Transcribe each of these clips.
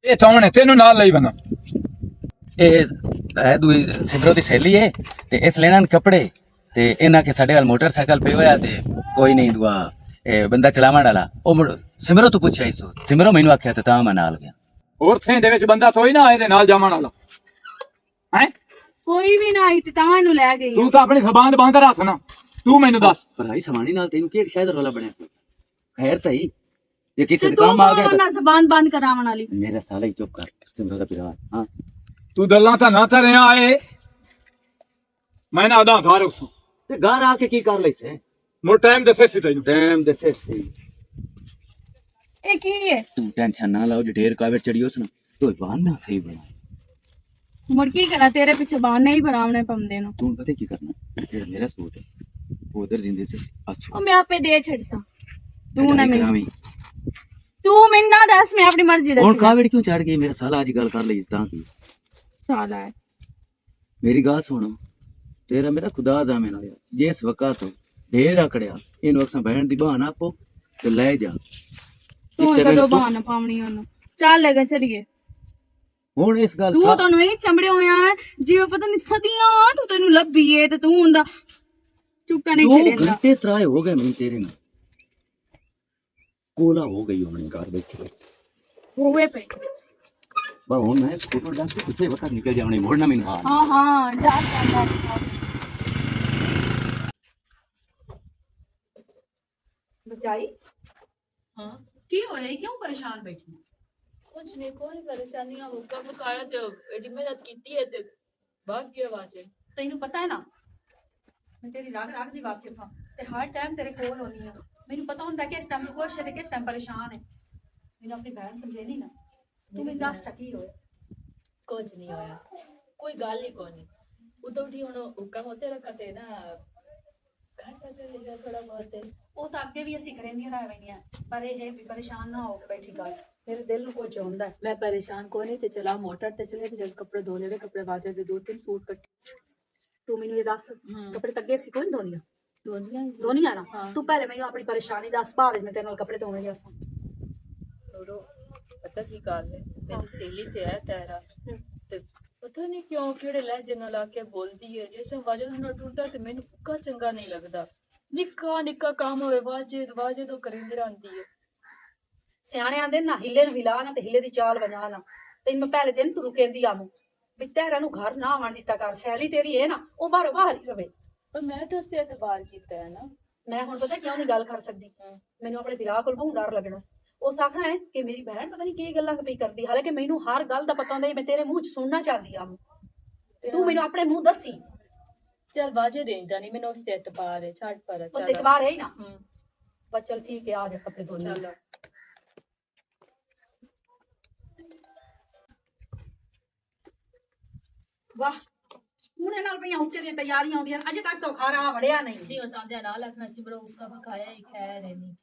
ਇਹ ਕੌਣ ਹੈ ਤੈਨੂੰ ਨਾਲ ਲਈ ਬਣਾ ਇਹ ਹੈ ਦੂਈ ਸਿਮਰੋ ਦੀ ਸਹੇਲੀ ਹੈ ਤੇ ਇਸ ਲੈਣਾ ਕੱਪੜੇ ਤੇ ਇਹਨਾਂ ਕੇ ਸਾਡੇ ਨਾਲ ਮੋਟਰਸਾਈਕਲ ਪੇ ਹੋਇਆ ਤੇ ਕੋਈ ਨਹੀਂ ਦੁਆ ਇਹ ਬੰਦਾ ਚਲਾਵਣ ਵਾਲਾ ਉਹ ਸਿਮਰੋ ਤੋਂ ਪੁੱਛਿਆ ਇਸ ਸਿਮਰੋ ਮੈਨੂੰ ਆਖਿਆ ਤੇ ਤਾਂ ਮੈਂ ਨਾਲ ਗਿਆ ਹੋਰ ਥੇ ਦੇ ਵਿੱਚ ਬੰਦਾ ਥੋੜੀ ਨਾ ਆਏ ਦੇ ਨਾਲ ਜਾਵਣ ਵਾਲਾ ਹੈ ਕੋਈ ਵੀ ਨਾ ਆਈ ਤੇ ਤਾਂ ਇਹਨੂੰ ਲੈ ਗਈ ਤੂੰ ਤਾਂ ਆਪਣੀ ਜ਼ਬਾਨ ਬੰਦ ਰੱਖ ਨਾ ਤੂੰ ਮੈਨੂੰ ਦੱਸ ਭਰਾਈ ਸਮਾਣੀ ਨਾਲ ਤੈਨੂੰ ਕੀ ਸ਼ਾਇਦ ਰੋਲਾ ਬਣਿਆ ਖੈਰ ਤਾਂ ਹੀ ਇਹ ਕਿਸੇ ਤੇ ਦੇ ਤੂੰ ਕੰਮ ਆ ਗਿਆ ਨਾ ਜ਼ਬਾਨ ਬੰਦ ਕਰਾਉਣ ਵਾਲੀ ਮੇਰਾ ਸਾਲਾ ਹੀ ਚੁੱਪ ਕਰ ਸਿਮਰੋ ਦਾ ਪਿਆਰ ਹਾਂ ਤੂੰ ਗੱਲਾਂ ਤਾਂ ਨਾ ਕਰ ਰਿਹਾ ਆਏ ਮੈਂ ਨਾ ਆਦਾਂ ਥਾਰ ਉਸ ਤੇ ਘਰ ਆ ਕੇ ਕੀ ਕਰ ਲਈ ਸੇ ਮੋਰ ਟਾਈਮ ਦੱਸੇ ਸੀ ਤੈਨੂੰ ਟਾਈਮ ਦੱਸੇ ਸੀ ਇਹ ਕੀ ਹੈ ਤੂੰ ਟੈਨਸ਼ਨ ਨਾ ਲਾਓ ਢੇਰ ਕਾਵੇ ਚੜਿਓ ਸੁਣ ਤੂੰ ਬਾਹਰ ਸਹੀ ਬਣਾ ਮੁੜ ਕੀ ਕਰਾਂ ਤੇਰੇ ਪਿੱਛੇ ਬਹਾਨੇ ਹੀ ਬਣਾਉਣੇ ਪੰਦੇ ਨੂੰ ਤੂੰ ਪਤਾ ਕੀ ਕਰਨਾ ਜਿਹੜਾ ਮੇਰਾ ਸੂਟ ਹੈ ਉਹ ਉਧਰ ਜਿੰਦੇ ਸੇ ਉਹ ਮੈਂ ਆਪੇ ਦੇ ਛੱਡਸਾਂ ਤੂੰ ਨਾ ਮੈਨੂੰ ਕਰਾਵੀਂ ਤੂੰ ਮੈਨੂੰ ਨਾ ਦੱਸ ਮੈਂ ਆਪਣੀ ਮਰਜ਼ੀ ਹੁਣ ਦੱਸ ਕਾਵੜ ਕਿਉਂ ਚੜ ਗਈ ਮੇਰਾ ਸਾਲਾ ਅੱਜ ਗੱਲ ਕਰ ਲਈ ਤਾਂ ਕੀ ਸਾਲਾ ਹੈ ਮੇਰੀ ਗੱਲ ਸੁਣ ਤੇਰਾ ਮੇਰਾ ਖੁਦਾ ਜਾਮੇ ਨਾ ਜਿਸ ਵਕਤ ਢੇਰ ਆਕੜਿਆ ਇਹਨੂੰ ਅਕਸਾਂ ਬਹਿਣ ਦੀ ਬਹਾਨਾ ਆਪੋ ਤੇ ਲੈ ਜਾ ਤੂੰ ਕਦੋਂ ਬਹਾਨਾ ਪਾਉਣੀ ਉਹਨੂੰ ਚੱਲ ਲੈ ਗਾ ਚਲੀਏ ਹੁਣ ਇਸ ਗੱਲ ਤੂੰ ਤੁਹਾਨੂੰ ਇਹ ਚੰਬੜੇ ਹੋਇਆ ਜਿਵੇਂ ਪਤਾ ਨਹੀਂ ਸਦੀਆਂ ਤੂੰ ਤੈਨੂੰ ਲੱਭੀ ਏ ਤੇ ਤੂੰ ਹੁੰਦਾ ਚੁੱਕਾ ਨਹੀਂ ਛੱਡੇਂਦਾ ਘੰਟੇ ਤਰਾਏ ਹੋ ਗਏ ਮੈਂ ਤੇਰੇ ਨਾਲ ਕੋਲਾ ਹੋ ਗਈ ਹੁਣ ਘਰ ਬੈਠੇ ਹੋਵੇ ਪਈ ਬਾ ਹੁਣ ਮੈਂ ਸਕੂਟਰ ਡਾਂਸ ਕੇ ਕਿੱਥੇ ਵਕਤ ਨਿਕਲ ਜਾਵਣੀ ਮੋੜਨਾ ਮੈਨੂੰ ਹਾਂ ਹਾਂ ਜਾ ਬਚਾਈ हाँ ਕੀ ਹੋਇਆ ਕਿਉਂ ਪਰੇਸ਼ਾਨ ਬੈਠੀ कुछ नहीं कोई परेशानियां हुक्का मुकाया तो एडी मेहनत कीती है ते भाग गया वाजे ਤੈਨੂੰ ਪਤਾ ਹੈ ਨਾ ਮੈਂ ਤੇਰੀ ਰਾਗ ਰਾਗ ਦੀ ਵਾਕਿਫ ਹਾਂ ਤੇ ਹਰ ਟਾਈਮ ਤੇਰੇ ਕੋਲ ਹੋਣੀ ਆ ਮੈਨੂੰ ਪਤਾ ਹੁੰਦਾ ਕਿ ਇਸ ਟਾਈਮ ਤੂੰ ਖੁਸ਼ ਹੈ ਤੇ ਕਿਸ ਟਾਈਮ ਪਰੇਸ਼ਾਨ ਹੈ ਮੈਨੂੰ ਆਪਣੀ ਭੈਣ ਸਮਝੇ ਨਹੀਂ ਨਾ ਤੂੰ ਮੈਨੂੰ ਦੱਸ ਚੱਕੀ ਹੋਇਆ कुछ नहीं होया कोई गल ही कोनी उतो उठी हुन हुक्का होते रखते ना घर का चले जा थोड़ा बहुत ਉਹ ਤਾਂ ਅੱਗੇ ਵੀ ਅਸੀਂ ਕਰੇਂਦੀਆਂ ਰਹਿ ਵਈਆਂ ਪਰ ਇਹ ਹੈ ਵੀ ਪਰੇਸ਼ਾਨ ਨਾ ਹੋ ਕੇ ਬੈਠੀ ਗੱਲ ਮੇਰੇ ਦਿਲ ਨੂੰ ਕੁਝ ਹੁੰਦਾ ਹੈ। मैं परेशान कोनी ते चला मोटर ते चले तो जब कपड़े धो लेवे कपड़े वाजे दे 2-3 सूट कट ਤੂੰ ਮੈਨੂੰ ਇਹ ਦੱਸ ਕੱਪੜੇ ਤਾਂ ਅੱਗੇ ਅਸੀਂ ਕੋਈ ਨਹੀਂ ਧੋਂਦੀਆਂ धोनिया ਧੋਨੀਆਂ ਨਾ ਹਾਂ। ਤੂੰ ਪਹਿਲੇ ਮੈਨੂੰ ਆਪਣੀ ਪਰੇਸ਼ਾਨੀ ਦੱਸ ਬਾਅਦ ਮੈਂ ਤੇਰੇ ਨਾਲ ਕੱਪੜੇ ਧੋਣੇ ਜਾਸਾਂ छोड़ो पता की गल है मेरी सहेली ते है तेरा ते पता नहीं क्यों केड़े लहजे नाल आके बोलदी है जिस टाइम वाजे नाल टुरदा ते मैनू कुक्का चंगा नहीं लगदा निक्का निक्का काम होवे वाजे वाजे तो करिंदी रहंदी है ਸਿਆਣੇ ਆਂਦੇ ਨਾ ਹਿੱਲੇ ਨੂੰ ਹਿਲਾ ਨਾ ਤੇ ਹਿੱਲੇ ਦੀ ਚਾਲ ਬਣਾ ਨਾ ਤੈਨੂੰ ਮੈਂ ਪਹਿਲੇ ਦਿਨ ਤੂੰ ਰੁਕੇਂਦੀ ਆਮੂ ਵੀ ਤੇਰਾ ਨੂੰ ਘਰ ਨਾ ਆਵਣ ਦਿੱਤਾ ਕਰ ਸੈਲੀ ਤੇਰੀ ਹੈ ਨਾ ਉਹ ਬਾਹਰੋਂ ਬਾਹਰ ਹੀ ਰਵੇ पर मैं तो उसते एतबार कीता है ना ਮੈਂ ਹੁਣ ਪਤਾ ਕਿਉਂ ਨਹੀਂ ਗੱਲ ਕਰ ਸਕਦੀ ਮੈਨੂੰ ਆਪਣੇ ਵਿਆਹ ਕੋਲ ਬਹੁਤ ਡਰ ਲੱਗਣਾ ਉਹ ਆਖਣਾ ਹੈ ਕਿ ਮੇਰੀ ਭੈਣ ਪਤਾ ਨਹੀਂ ਕੀ ਗੱਲਾਂ ਪਈ ਕਰਦੀ ਹਾਲਾਂਕਿ ਮੈਨੂੰ ਹਰ ਗੱਲ ਦਾ ਪਤਾ ਹੁੰਦਾ ਮੈਂ ਤੇਰੇ ਮੂੰਹ 'ਚ ਸੁਣਨਾ ਚਾਹਦੀ ਆ ਤੇ ਤੂੰ ਮੈਨੂੰ ਆਪਣੇ ਮੂੰਹ ਦੱਸੀ चल बाजे देंदा नहीं मैंने उसते एतबार है छाड़ पर ਉਸ ਤੇ ਇਤਬਾਰ ਹੈ ਹੀ ਨਾ हम्म ਬਸ ਚਲ ਠੀਕ ਹੈ ਆ ਜਾ ਕੱਪੜੇ ਧੋਣੇ चलो ਵਾਹ ਹੁਣੇ ਨਾਲ ਪਈਆਂ ਹੁੱਕੇ ਦੀਆਂ ਤਿਆਰੀਆਂ ਆਉਂਦੀਆਂ ਅਜੇ ਤੱਕ ਤਾਂ ਖਾਰਾ ਵੜਿਆ ਨਹੀਂ नहीं हो सामने ना लगना सिमरो उसका बकाया ही खैर है नहीं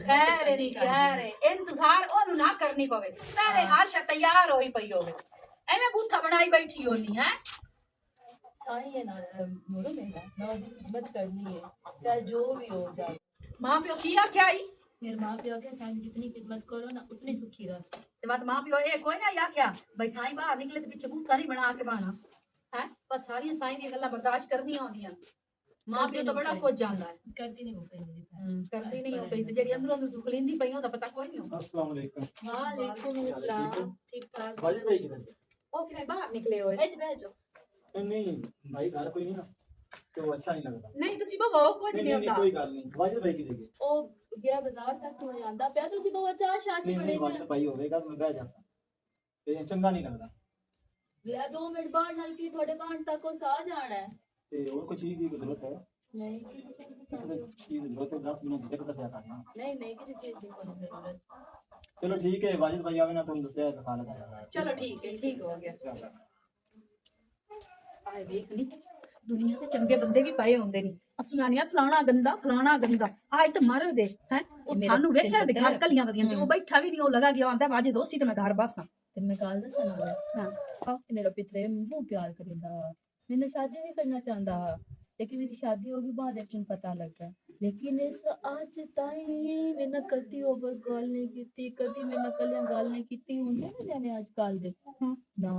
ਖੈਰ ਨਹੀਂ ਖੈਰ ਇੰਤਜ਼ਾਰ ਉਹਨੂੰ ਨਾ ਕਰਨੀ ਪਵੇ ਪਹਿਲੇ ਹਰ ਸ਼ੈ ਤਿਆਰ ਹੋਈ ਪਈ ਹੋਵੇ ਐਵੇਂ ਬੂਥਾ ਬਣਾਈ ਬੈਠੀ ਹੋਣੀ ਹੈ साई है ना मोरो मेरा ना मत करनी है चाहे जो भी हो जाए ਮਾਂ ਪਿਓ ਕੀ ਆਖਿਆ ਈ मेरे माँ प्यो के साथ जितनी खिदमत करो ना उतनी सुखी रह ਤੇ ਬਸ ਮਾਂ ਪਿਓ ਇਹ ਕੋਈ ਨਾ ਆਖਿਆ ਬਈ ਸਾਈਂ ਬਾਹਰ ਨਿਕਲੇ ਤੇ ਪਿੱਛੇ ਬੂਥਾ ਨਹੀਂ ਬਣਾ ਕੇ ਬਾਣਾ ਹੈ ਬਸ ਸਾਰੀਆਂ ਸਾਈਂ ਦੀਆਂ ਗੱਲਾਂ ਬਰਦਾਸ਼ਤ ਕਰਨੀਆਂ ਆਉਂਦੀਆਂ ਮਾਂ ਪਿਓ ਤਾਂ ਬੜਾ ਕੁਝ ਜਾਂਦਾ ਹੈ करती नहीं वो पे मेरी बहन ਕਰਦੀ ਨਹੀਂ ਉਹ ਪਈ ਤੇ ਜਿਹੜੀ ਅੰਦਰੋਂ ਅੰਦਰ ਦੁਖ ਲੈਂਦੀ ਪਈ ਉਹਦਾ ਪਤਾ ਕੋਈ ਨਹੀਂ ਹੁੰਦਾ अस्सलाम वालेकुम वालेकुम अस्सलाम ठीक ठाक भाई भाई किधर ਉਹ ਕਿਵੇਂ ਬਾਹਰ ਨਿਕਲੇ ਹੋਏ एज भेजो नहीं भाई घर कोई नहीं ना तो अच्छा नहीं लगता ਨਹੀਂ ਤੁਸੀਂ ਬਵੋ ਕੁਝ ਨਹੀਂ नहीं ਹੁੰਦਾ कोई गल नहीं वाजिद भाई की देखे ओ गया बाजार तक तो आंदा पे तुसी बहुत चाह शासी नहीं बड़े नहीं वाजिद भाई होवेगा तो मैं बह जासा ते चंगा नहीं लगता गया 2 मिनट बाहर नल की थोड़े बाहर तक को सा जाना है ते और कोई चीज की जरूरत है नहीं किसी चीज की किसी जरूरत- चीज की जरूरत है 10 मिनट झटक से करना नहीं किसी चीज की कोई जरूरत चलो ठीक है वाजिद भाई आवे ना तुम दसया दिखा लगा ਚਲੋ ਠੀਕ ਹੋ ਗਿਆ ਆਏ ਵੇਖ ਨਹੀਂ ਦੁਨੀਆ ਤੇ ਚੰਗੇ ਬੰਦੇ ਵੀ ਪਏ ਹੁੰਦੇ ਨੇ ਅਸੀਂ ਆਨੀਆਂ ਫਲਾਣਾ ਗੰਦਾ ਆਏ ਤਾਂ ਮਰ ਦੇ ਹੈ ਉਹ ਸਾਨੂੰ ਵੇਖਿਆ ਵੀ ਘਰ ਕਲੀਆਂ ਵਧੀਆਂ ਤੇ ਉਹ ਬੈਠਾ ਵੀ ਨਹੀਂ ਉਹ ਲਗਾ ਗਿਆ ਆਂਦਾ ਵਾਜੇ ਦੋਸੀ ਤੇ ਮੈਂ ਘਰ ਬਾਸਾਂ ਤੇ ਮੈਂ ਗੱਲ ਦੱਸਣਾ ਹਾਂ ਹਾਂ ਮੇਰਾ ਪਿਤਰੇ ਬਹੁਤ ਪਿਆਰ ਕਰਿੰਦਾ ਮੈਨੂੰ ਸ਼ਾਦੀ ਵੀ ਕਰਨਾ ਚਾਹੁੰਦਾ लेकिन मेरी शादी होगी बाद एक दिन पता लग गया लेकिन इस आज ताई मैंने कदी ओवर गल नहीं की, कदी मैंने कलियां गल नहीं की होंगे ना जाने आजकल दे ना।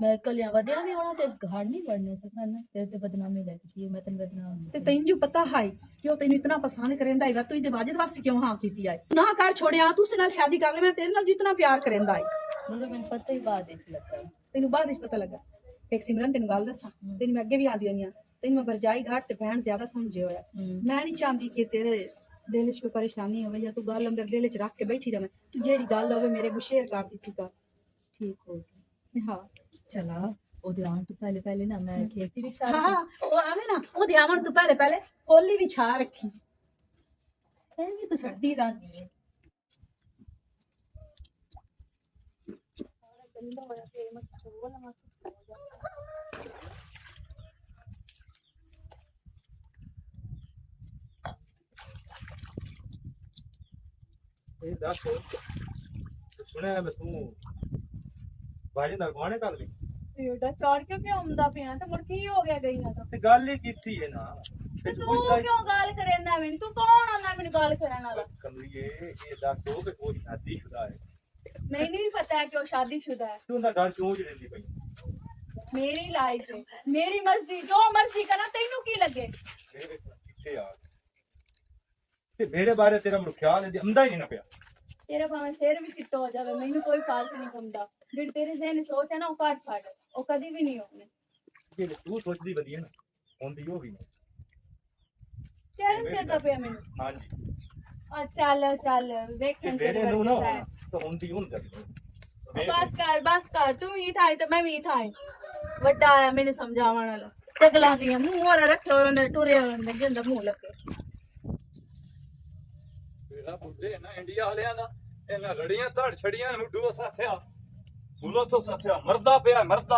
मैं कलियां वधिया भी होना ते इस घर नहीं बढ़ने सकना ना, तेरे ते बदनामी लगती है, मैं तेन बदनाम ਤੇ ਤੈਨੂੰ ਜੋ ਪਤਾ ਹੈ ਕਿ ਉਹ ਤੈਨੂੰ ਇਤਨਾ ਪਸੰਦ ਕਰਦਾ ਹੈ, ਤੂੰ ਇਹਦੇ ਵਾਜਦ ਵਾਸਤੇ ਕਿਉਂ ਹਾਂ ਕੀਤੀ ਹੈ? ਨਾ ਕਰ ਛੋੜਿਆ, ਤੂੰ ਉਸ ਨਾਲ ਸ਼ਾਦੀ ਕਰ ਲੈ, ਮੈਂ ਤੇਰੇ ਨਾਲ ਜਿਤਨਾ ਪਿਆਰ ਕਰਦਾ ਹੈ मुझे मैंने पता ही बाद इच लगा। ਤੈਨੂੰ ਬਾਅਦ ਵਿੱਚ ਪਤਾ ਲੱਗਾ। ਇੱਕ ਸਿਮਰਨ ਤੈਨੂੰ ਗੱਲ ਦੱਸਾਂ, ਤੈਨੂੰ ਮੈਂ ਅੱਗੇ ਵੀ ਆਦੀ ਹੋਈਆਂ, ਤੈਨੂੰ ਮੈਂ ਵਰਜਾਈ ਘਾਟ ਤੇ ਭੈਣ ਜ਼ਿਆਦਾ ਸਮਝੇ ਹੋਇਆ। ਮੈਂ ਨਹੀਂ ਚਾਹੁੰਦੀ ਕਿ ਤੇਰੇ ਦਿਲ 'ਚ ਕੋਈ ਪਰੇਸ਼ਾਨੀ ਹੋਵੇ ਜਾਂ ਤੂੰ ਗੱਲ ਅੰਦਰ ਦਿਲ 'ਚ ਰੱਖ ਕੇ ਬੈਠੀ ਰਵੇਂ। ਤੂੰ ਜਿਹੜੀ ਗੱਲ ਹੋਵੇ ਮੇਰੇ ਕੋਲ ਸ਼ੇਅਰ ਕਰ ਦਿੱਤੀ ਕਰ। ठीक हो गया। ਹਾਂ चला ओदे आन तो पहले पहले ना मैं खेती भी छा ਹਾਂ ਉਹ ਆਵੇ ਨਾ, ਉਹਦੇ ਆਵਣ ਤੋਂ ਪਹਿਲੇ ਪਹਿਲੇ ਕੋਲੀ ਵੀ ਛਾ ਰੱਖੀ। भी तो सर्दी रहती है। ਇਹ ਦੱਸ ਸੁਣਿਆ ਮੈਂ ਤੂੰ ਬਾਜੀ ਨਾਲ ਗਾਣੇ ਕਰ ਲਈ ਏਡਾ ਚਾੜ ਕਿਉਂ ਆਉਂਦਾ ਪਿਆ ਤੇ ਮੁੜ ਕੀ ਹੋ ਗਿਆ ਗਈ ਨਾ ਤਾਂ ਤੇ ਗੱਲ ਹੀ ਕੀਤੀ ਹੈ ਨਾ ਤੇ ਤੂੰ ਕਿਉਂ ਗੱਲ ਕਰੇਂਦਾ ਮੈਨੂੰ? ਤੂੰ ਕੌਣ ਆਂਦਾ ਮੈਨੂੰ ਗੱਲ ਕਰਨ ਵਾਲਾ? ਕਮਲੀਏ ਇਹ ਦੱਸ ਦੋ ਕਿ ਉਹ ਸ਼ਾਦੀशुदा ਹੈ। ਮੈਨੂੰ ਵੀ ਪਤਾ ਹੈ ਕਿ ਉਹ ਸ਼ਾਦੀशुदा ਹੈ। ਤੂੰ ਉਹਦਾ ਗੱਲ ਕਿਉਂ ਜੜਦੀ ਪਈ? ਮੇਰੀ ਲਾਈਫ ਹੈ, ਮੇਰੀ ਮਰਜ਼ੀ, ਜੋ ਮਰਜ਼ੀ ਕਰਾਂ, ਤੈਨੂੰ ਕੀ ਲੱਗੇ? ਮੇਰੇ ਵੇਖ ਕਿੱਥੇ ਆ ਤੇ ਮੇਰੇ ਬਾਰੇ ਤੇਰਾ ਮੈਨੂੰ ਖਿਆਲ ਇਹਦੇ ਅੰਦਾ ਹੀ ਨਹੀਂ ਨਾ ਪਿਆ। ਤੇਰਾ ਭਾਵੇਂ ਸਿਰ ਵੀ ਚਿੱਟਾ ਹੋ ਜਾਵੇ, ਮੈਨੂੰ ਕੋਈ ਫਰਕ ਨਹੀਂ ਪੈਂਦਾ। ਜਿਹੜੀ ਤੇਰੇ ਜ਼ਹਿਨ ਸੋਚ ਹੈ ਨਾ, ਉਹ ਘੱਟ ਛੱਡ, ਉਹ ਕਦੀ ਵੀ ਨਹੀਂ ਹੋਣੀ। ਜੇ ਤੂੰ ਸੋਚਦੀ ਵਧੀਆ ਨਾ ਹੁੰਦੀ ਉਹ ਵੀ ਨਹੀਂ। ਚੈਲੰਜ ਕਰਦਾ ਪਿਆ ਮੈਨੂੰ। ਹਾਂਜੀ ਆ ਚੱਲ ਚੱਲ ਤੇ ਵੇਖਣ ਮੇਰੇ ਤੇਰੇ ਨੂੰ ਨਾ ਵਰਗੀ ਹੈ। ਤਾਂ ਹੁੰਦੀ ਹੁੰਦਾ ਬਸ ਕਰ ਤੂੰ ਵੀ ਥਾਈ ਤੇ ਮੈਂ ਵੀ ਥਾਈ। ਵੱਡਾ ਆਇਆ ਮੈਨੂੰ ਸਮਝਾਉਣ ਵਾਲਾ, ਚਗਲਾਂ ਦੀਆਂ ਮੂੰਹ ਵਾਲਾ ਰੱਖੇ ਹੋਏ ਨੇ, ਟੁਰੇ ਹੋਏ ਨੇ, ਜਿੰਦਾ ਮੂੰਹ ਲੱਗੇ। ਤੇਰਾ ਬੁੱਢੇ ਨਾ ਇੰਡੀਆ ਵਾਲਿਆਂ ਦਾ ਇਹਨਾਂ ਰੜੀਆਂ ਧੜ ਛੜੀਆਂ ਮੁੱਢੂ ਸਾਥਿਆ ਬੁਲੋ ਤੋਂ ਸਾਥਿਆ ਮਰਦਾ ਪਿਆ ਮਰਦਾ।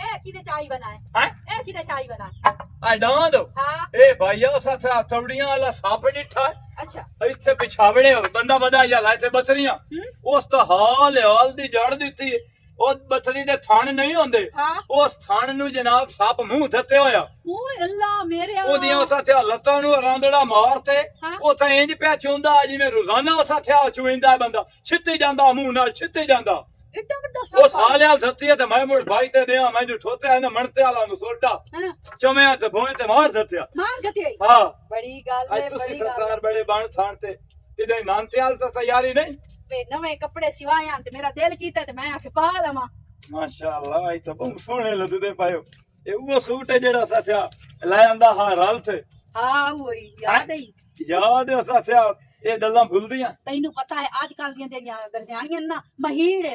ਇਹ ਕਿਹਦੇ ਚਾਈ ਬਣਾਏ? ਹੈ ਇਹ ਕਿਹਦੇ ਚਾਈ ਬਣਾਏ? ਆ ਡਾਂਦ ਹਾਂ ਇਹ ਭਾਈਆ ਸਾਥਿਆ ਚੌੜੀਆਂ ਵਾਲਾ ਸੱਪ ਡਿੱਠਾ ਅੱਛਾ ਇੱਥੇ ਪਿਛਾਵੜੇ ਬੰਦਾ ਬਦਾ ਜਾਂ ਇੱਥੇ ਬਚਰੀਆਂ ਉਸ ਤਾਂ ਹਾਲ ਦੀ ਜੜ ਦਿੱਤੀ ਉਹ ਬਚਰੀ ਦੇ ਥਣ ਨਹੀਂ ਹੁੰਦੇ ਹਾਂ ਉਸ ਥਣ ਨੂੰ ਜਨਾਬ ਸੱਪ ਮੂੰਹ ਦਿੱਤੇ ਹੋਇਆ ਓਏ ਅੱਲਾ ਮੇਰੇ ਉਹਦੀਆਂ ਸਾਥਿਆ ਲੱਤਾਂ ਨੂੰ ਰਾਂਦੜਾ ਮਾਰ ਤੇ ਹਾਂ। ਉਹ ਤਾਂ ਇੰਜ ਪਿਆ ਚੁੰਦਾ ਜਿਵੇਂ ਰੋਜ਼ਾਨਾ ਉਹ ਸਾਥਿਆ ਚੁੰਦਾ ਬੰਦਾ ਛਿੱਤੀ ਜਾਂਦਾ ਮੂੰਹ ਨਾਲ ਛਿੱਤੀ ਜਾਂਦਾ। ਏਡਾ ਵੱਡਾ ਉਹ ਸੱਪ ਸਾਲਿਆਲ ਦਿੱਤੀ ਹੈ ਤੇ ਮੈਂ ਮੁੜ ਭਾਈ ਤੇ ਦਿਆਂ ਮੈਨੂੰ ਠੋਤਿਆ ਇਹਨੇ ਮਣਤੇ ਵਾਲਾ ਨੂੰ ਸੋਟਾ ਹਾਂ ਚੁੰਮਿਆ ਤੇ ਭੋਏ ਤੇ ਮਾਰ ਦਿੱਤਿਆ। ਮਾਰ ਗਤੀ ਆਈ ਹਾਂ ਬੜੀ ਗੱਲ ਅੱਜ ਹੈ ਤੁਸੀਂ ਬੜੀ ਗੱਲ ਸਰਦਾਰ ਬੜੇ ਬਣ ਥਾਣ ਤੇ ਇਹਦੇ ਨਾਨਤਿਆਲ ਤਾਂ ਤਿਆਰੀ ਨਹੀਂ। ਵੇ ਨਵੇਂ ਕੱਪੜੇ ਸਿਵਾਇਆ ਤੇ ਮੇਰਾ ਦਿਲ ਕੀਤਾ ਤੇ ਮੈਂ ਆਖੇ ਪਾ ਲਵਾਂ। ਮਾਸ਼ਾਅੱਲਾ ਇਹ ਤਾਂ ਬਹੁਤ ਸੋਹਣੇ ਲੱਗਦੇ ਪਾਇਓ। ਇਹ ਉਹ ਸੂਟ ਹੈ ਜਿਹੜਾ ਸਾਥਿਆ ਲੈ ਆਂਦਾ ਹਾਂ ਰਲ ਤੇ ਹਾਂ ਹੋਈ ਯਾਦ ਆਈ। ਯਾਦ ਹੈ ਸਾਥਿਆ ਇਹ ਗੱਲਾਂ ਭੁੱਲਦੀਆਂ। ਤੈਨੂੰ ਪਤਾ ਹੈ ਅੱਜ ਕੱਲ ਦੀਆਂ ਜਿਹੜੀਆਂ ਦਰਜਾਣੀਆਂ ਨਾ ਮਹੀੜ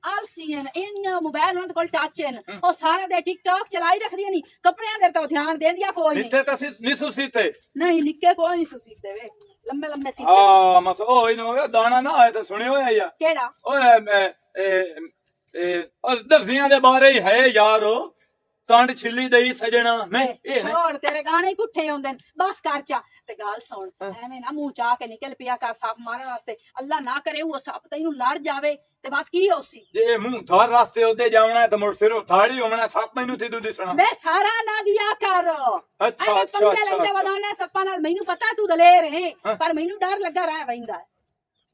ਆਲਸੀਆਂ ਇਹਨਾਂ ਮੋਬਾਈਲ ਉਹਨਾਂ ਦੇ ਕੋਲ ਟੱਚ ਹਨ ਉਹ ਸਾਰਾ ਦੇ ਟਿਕਟੌਕ ਚਲਾਈ ਰੱਖਦੀਆਂ ਨਹੀਂ ਕੱਪੜਿਆਂ ਦੇ ਤਾਂ ਧਿਆਨ ਦੇਂਦੀਆਂ ਕੋਈ ਨਹੀਂ। ਨਿੱਤੇ ਤਾਂ ਨਿਸੂ ਸੀਤੇ ਨਹੀਂ ਨਿੱਕੇ ਕੋਈ ਨਹੀਂ ਸੁਸੀਤੇ ਵੇ ਲੰਮੇ ਲੰਮੇ ਸੀਤੇ ਆ ਮਸ ਉਹ ਹੀ ਨਾ ਦਾਣਾ ਨਾ ਆਏ ਤਾਂ ਸੁਣਿਆ ਹੋਇਆ ਯਾ ਕਿਹੜਾ ਓਏ ਉਹ ਦਰਜ਼ੀਆਂ ਦੇ ਬਾਰੇ ਹੀ ਹੈ ਯਾਰ ਕੰਡ ਛਿੱਲੀ ਦਈ ਸਜਣਾ ਨਹੀਂ ਇਹ ਨਹੀਂ ਛੋੜ ਤੇਰੇ ਗਾਣੇ ਹੀ ਪੁੱਠੇ ਆਉਂਦੇ ਨੇ ਬਸ ਕਰ ਚਾ ਤੇ ਗੱਲ ਸੁਣ ਐਵੇਂ ਨਾ ਮੂੰਹ ਚਾਹ ਕੇ ਨਿਕਲ ਪਿਆ ਕਰ ਸੱਪ ਮਾਰਨ ਵਾਸਤੇ ਅੱਲਾ ਨਾ ਕਰੇ ਉਹ ਸੱਪ ਤੈਨੂੰ ਲੜ ਜਾਵੇ ਤੇ ਬਾਤ ਕੀ ਹੋਸੀ ਜੇ ਮੂੰਹ ਧਾਰ ਰਸਤੇ ਉੱਤੇ ਜਾਵਣਾ ਤਾਂ ਮੁੜ ਸਿਰੋਂ ਥਾੜੀ ਹੋਣਾ ਸੱਪ ਮੈਨੂੰ ਸਿੱਧੂ ਦਿਸਣਾ। ਮੈਂ ਸਾਰਾ ਨਾ ਗਿਆ ਕਰ ਅੱਛਾ ਅੱਛਾ ਅੱਛਾ ਵਧਾਉਣਾ ਸੱਪਾਂ ਨਾਲ ਮੈਨੂੰ ਪਤਾ ਤੂੰ ਦਲੇਰ ਹੈ ਪਰ ਮੈਨੂੰ ਡਰ ਲੱਗਾ ਰਹਿ ਵੈਂਦਾ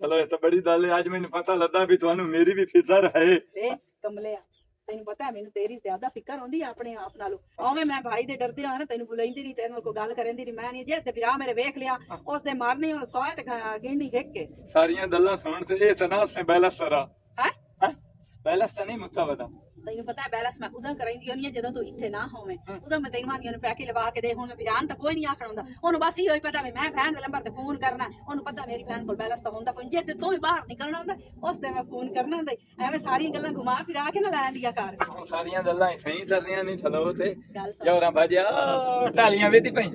ਚਲੋ ਇਹ ਤਾਂ ਬੜੀ ਗੱਲ ਹੈ ਅੱਜ ਮੈਨੂੰ ਪਤਾ ਲੱਗਾ ਵੀ ਤੁਹਾਨੂੰ ਮੇਰੀ ਵੀ ਫਿਕਰ ਹੈ। ਵੇ ਕਮਲਿਆ ਤੈਨੂੰ ਪਤਾ ਮੈਨੂੰ ਤੇਰੀ ਜ਼ਿਆਦਾ ਫਿਕਰ ਹੁੰਦੀ ਆ ਆਪਣੇ ਆਪ ਨਾਲੋਂ ਓਵੇਂ ਮੈਂ ਭਾਈ ਦੇ ਡਰਦੇ ਆ ਨਾ ਤੈਨੂੰ ਬੁਲਾਈਂਦੀ ਨਹੀਂ ਤੈਨੂੰ ਕੋਈ ਗੱਲ ਕਰੇਂਦੀ ਨਹੀਂ ਮੈਂ ਨਹੀਂ ਜੇ ਤੇ ਵਿਰਾਹ ਮੇਰੇ ਵੇਖ ਲਿਆ ਉਸ ਦੇ ਮਾਰਨੀ ਉਹ ਸੋਏ ਤੇ ਗਿਣਨੀ ਹਿੱਕ ਕੇ ਸਾਰੀਆਂ ਗੱਲਾਂ ਸੁਣ ਤੇ ਇਹ ਤਾਂ ਨਾ ਸੇ ਬੈਲਸਰਾ ਹੈ ਬੈਲਸ ਤਾਂ ਨਹੀਂ ਮੁੱਤਾਵਦਾ ਤੈਨੂੰ ਪਤਾ ਹੈ ਬੈਲੈਂਸ ਮੈਂ ਉਦੋਂ ਕਰਾਂਦੀ ਹੁੰਦੀ ਆ ਜਦੋਂ ਤੂੰ ਇੱਥੇ ਨਾ ਹੋਵੇਂ ਉਦੋਂ ਮੈਂ ਤੈਨੂੰ ਆਂਦੀਆਂ ਨੂੰ ਪੈਕੇ ਲਵਾ ਕੇ ਦੇ ਹੁਣ ਮੈਂ ਵਿਰਾਨ ਤਾਂ ਕੋਈ ਨਹੀਂ ਆਖਣ ਹੁੰਦਾ ਉਹਨੂੰ ਬਸ ਇਹੋ ਹੀ ਪਤਾ ਵੀ ਮੈਂ ਭੈਣ ਦੇ ਨੰਬਰ ਤੇ ਫੋਨ ਕਰਨਾ ਉਹਨੂੰ ਪਤਾ ਮੇਰੀ ਭੈਣ ਕੋਲ ਬੈਲੈਂਸ ਤਾਂ ਹੁੰਦਾ ਕੋਈ ਜੇ ਤੇ ਤੂੰ ਹੀ ਬਾਹਰ ਨਿਕਲਣਾ ਹੁੰਦਾ ਉਸ ਤੇ ਮੈਂ ਫੋਨ ਕਰਨਾ ਹੁੰਦਾ ਐਵੇਂ ਸਾਰੀਆਂ ਗੱਲਾਂ ਘੁਮਾ ਫਿਰਾ ਕੇ ਨਾ ਲੈਂਦੀਆਂ ਕਰ ਸਾਰੀਆਂ ਗੱਲਾਂ ਇੱਥੇ ਹੀ ਚੱਲਦੀਆਂ ਨਹੀਂ ਚਲੋ ਤੇ ਗੱਲ ਸੁਣ ਯਾਰਾਂ ਬਾਜਾ ਟਾਲੀਆਂ ਵੇਦੀ ਪਈ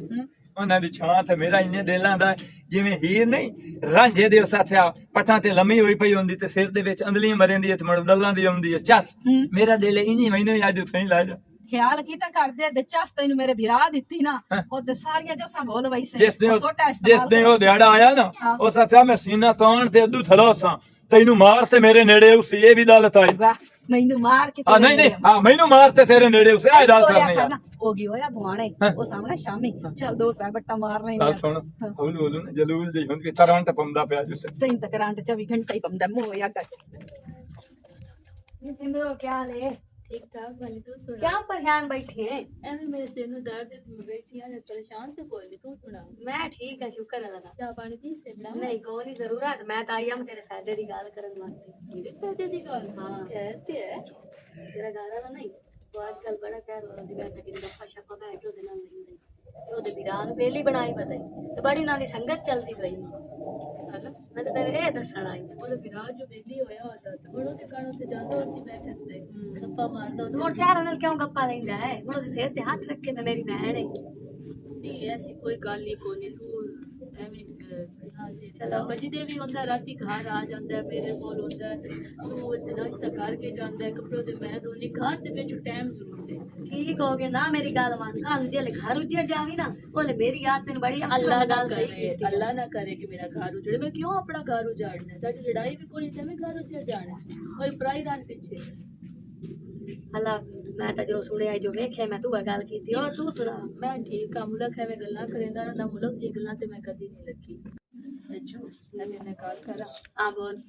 ਉਹਨਾਂ ਦੀ ਛਾਂ ਤੇ ਮੇਰਾ ਇੰਨੇ ਦਿਲਾਂ ਦਾ ਜਿਵੇਂ ਹੀਰ ਨਹੀਂ ਰਾਂਝੇ ਦੇ ਸਾਥਿਆ ਪੱਟਾਂ ਤੇ ਲੰਮੀ ਹੋਈ ਪਈ ਹੁੰਦੀ ਤੇ ਸਿਰ ਦੇ ਵਿੱਚ ਅੰਦਲੀਆਂ ਮਰਿੰਦੀ ਤੇ ਮੜ ਦਲਾਂ ਦੀ ਆਉਂਦੀ ਹੈ ਚੱਸ ਮੇਰਾ ਦਿਲ ਇੰਨੀ ਮੈਨੂੰ ਅੱਜ ਉੱਥੇ ਹੀ ਲੈ ਜਾ ਖਿਆਲ ਕੀਤਾ ਕਰਦੇ ਦੇ ਚਸ ਤੈਨੂੰ ਮੇਰੇ ਵਿਰਾਹ ਦਿੱਤੀ ਨਾ ਉਹ ਤੇ ਸਾਰੀਆਂ ਜਸਾਂ ਬੋਲ ਵੈਸੇ ਜਿਸ ਦਿਨ ਉਹ ਦਿਹਾੜਾ ਆਇਆ ਨਾ ਉਹ ਸਾਥਿਆ ਮੈਂ ਸੀਨਾ ਤਾਣ ਤੇ ਅੱਧੂ ਥਲੋਸਾਂ ਤੈਨੂੰ ਮਾਰ ਤੇ ਮੇਰੇ ਨੇੜੇ ਉਸੇ ਇਹ ਵੀ ਦਲਤ ਆਈ ਵਾਹ ਮੈਨੂੰ ਮਾਰ ਕੇ ਆ ਨਹੀਂ ਨਹੀਂ ਹਾਂ ਮੈਨੂੰ ਮਾਰ ਤੇ ਤੇਰੇ ਨੇੜੇ ਉਸੇ ਇਹ ਦਲਤ ਨਹੀਂ ਆ ਹੋ ਗਈ ਹੋਇਆ ਬੁਆਣੇ ਉਹ ਸਾਹਮਣੇ ਸ਼ਾਮੀ ਚੱਲ ਦੋ ਰੁਪਏ ਬੱਟਾ ਮਾਰਨਾ ਹੀ ਗੱਲ ਸੁਣ ਹੌਲੀ ਹੌਲੀ ਨਾ ਜਲੂਲ ਦੀ ਹੁੰਦੀ ਤਰਾਂ ਤੇ ਪੰਦਾ ਪਿਆ ਜੁਸੇ ਤੈਨੂੰ ਤਾਂ ਕਰੰਟ 24 ਘੰਟੇ ਹੀ ਪੰਦਾ ਮੂੰਹ ਹੋਇਆ ਕਰ सिमरो क्या हाल है? ठीक ठाक वाली तू सुना क्या परेशान बैठे हैं? एवं मेरे सिर में दर्द है मैं बैठी है परेशान तो कोई नहीं तू सुना मैं ठीक है शुक्र अल्लाह का। चाह पानी पी से बना नहीं कोई नहीं जरूरत मैं तो आई हूं तेरे फायदे की गल करन वास्ते। मेरे फायदे दी गल हाँ। कहते है तेरा घर वाला नहीं वो आजकल बड़ा कह रहा है बैठा कि गप्पा शप्पा बैठ के ओदे नाल नहीं ओदे विरान बेली बनाई बताई ते बड़ी नाली संगत चलती पई हेलो मैं तो तेरे ये दसण आई ਉਹਦਾ ਵਿਰਾਜ ਜੋ ਬੇਲੀ ਹੋਇਆ ਹੁੰਦਾ ਤੇ ਬੜੋ ਦੇ ਕਾਣੋਂ ਤੇ ਜਾਂਦਾ ਸੀ ਬੈਠੇ ਤੇ ਗੱਪਾ ਮਾਰਦਾ मोर सियारा नाल क्यों गप्पा लेंदा है मोर दे सिर ते हाथ रख के मैं मेरी बहन है ਨਹੀਂ ਐਸੀ ਕੋਈ ਗੱਲ ਨਹੀਂ ਕੋਨੀ ਤੂੰ ਐਵੇਂ ਚਲੋ ਵਜੀ ਦੇ ਵੀ ਹੁੰਦਾ ਰਾਤੀ ਘਰ ਆ ਜਾਂਦਾ ਮੇਰੇ ਕੋਲ ਹੁੰਦਾ ਤੂੰ ਨਾਸ਼ਤਾ ਕਰਕੇ ਜਾਂਦਾ ਕੱਪੜੇ ਤੇ ਮੈਂ ਦੋਨੀ ਘਰ ਦੇ ਵਿੱਚ ਟਾਈਮ ਜ਼ਰੂਰ ਦੇ ठीक हो गया ना मेरी गल मान कल जेले घर उजड़ जावी ना ओले मेरी याद तेन बड़ी ਅੱਲਾ ਨਾ गल सही ਕਰੇ कीती। ਅੱਲਾ ਨਾ ਕਰੇ ਕਿ ਮੇਰਾ ਘਰ ਉਜੜੇ ਮੈਂ ਕਿਉਂ ਆਪਣਾ ਘਰ ਉਜਾੜਨਾ ਸਾਡੀ ਲੜਾਈ ਵੀ ਕੋਈ ਤੇ ਮੈਂ ਘਰ ਉਜੜ ਜਾਣਾ ਕੋਈ ਪ੍ਰਾਈ ਰਾਂ ਪਿੱਛੇ अल्लाह मैं तो जो सुने जो वेखे मैं तू गल कीती और तू सुना ਮੈਂ ਠੀਕ ਆ ਮੁਲਕ ਐਵੇਂ ਗੱਲਾਂ ਕਰੇਂਦਾ ਨਾ ਮੁਲਕ ਦੀਆਂ ਗੱਲਾਂ ਤੇ ਮੈਂ ਕਦੀ ਨਹੀਂ ਲੱਗੀ ਸੱਚੂ ਮੈਂ ਤੇਰੇ ਨਾਲ ਗੱਲ ਕਰਾਂ हां बोल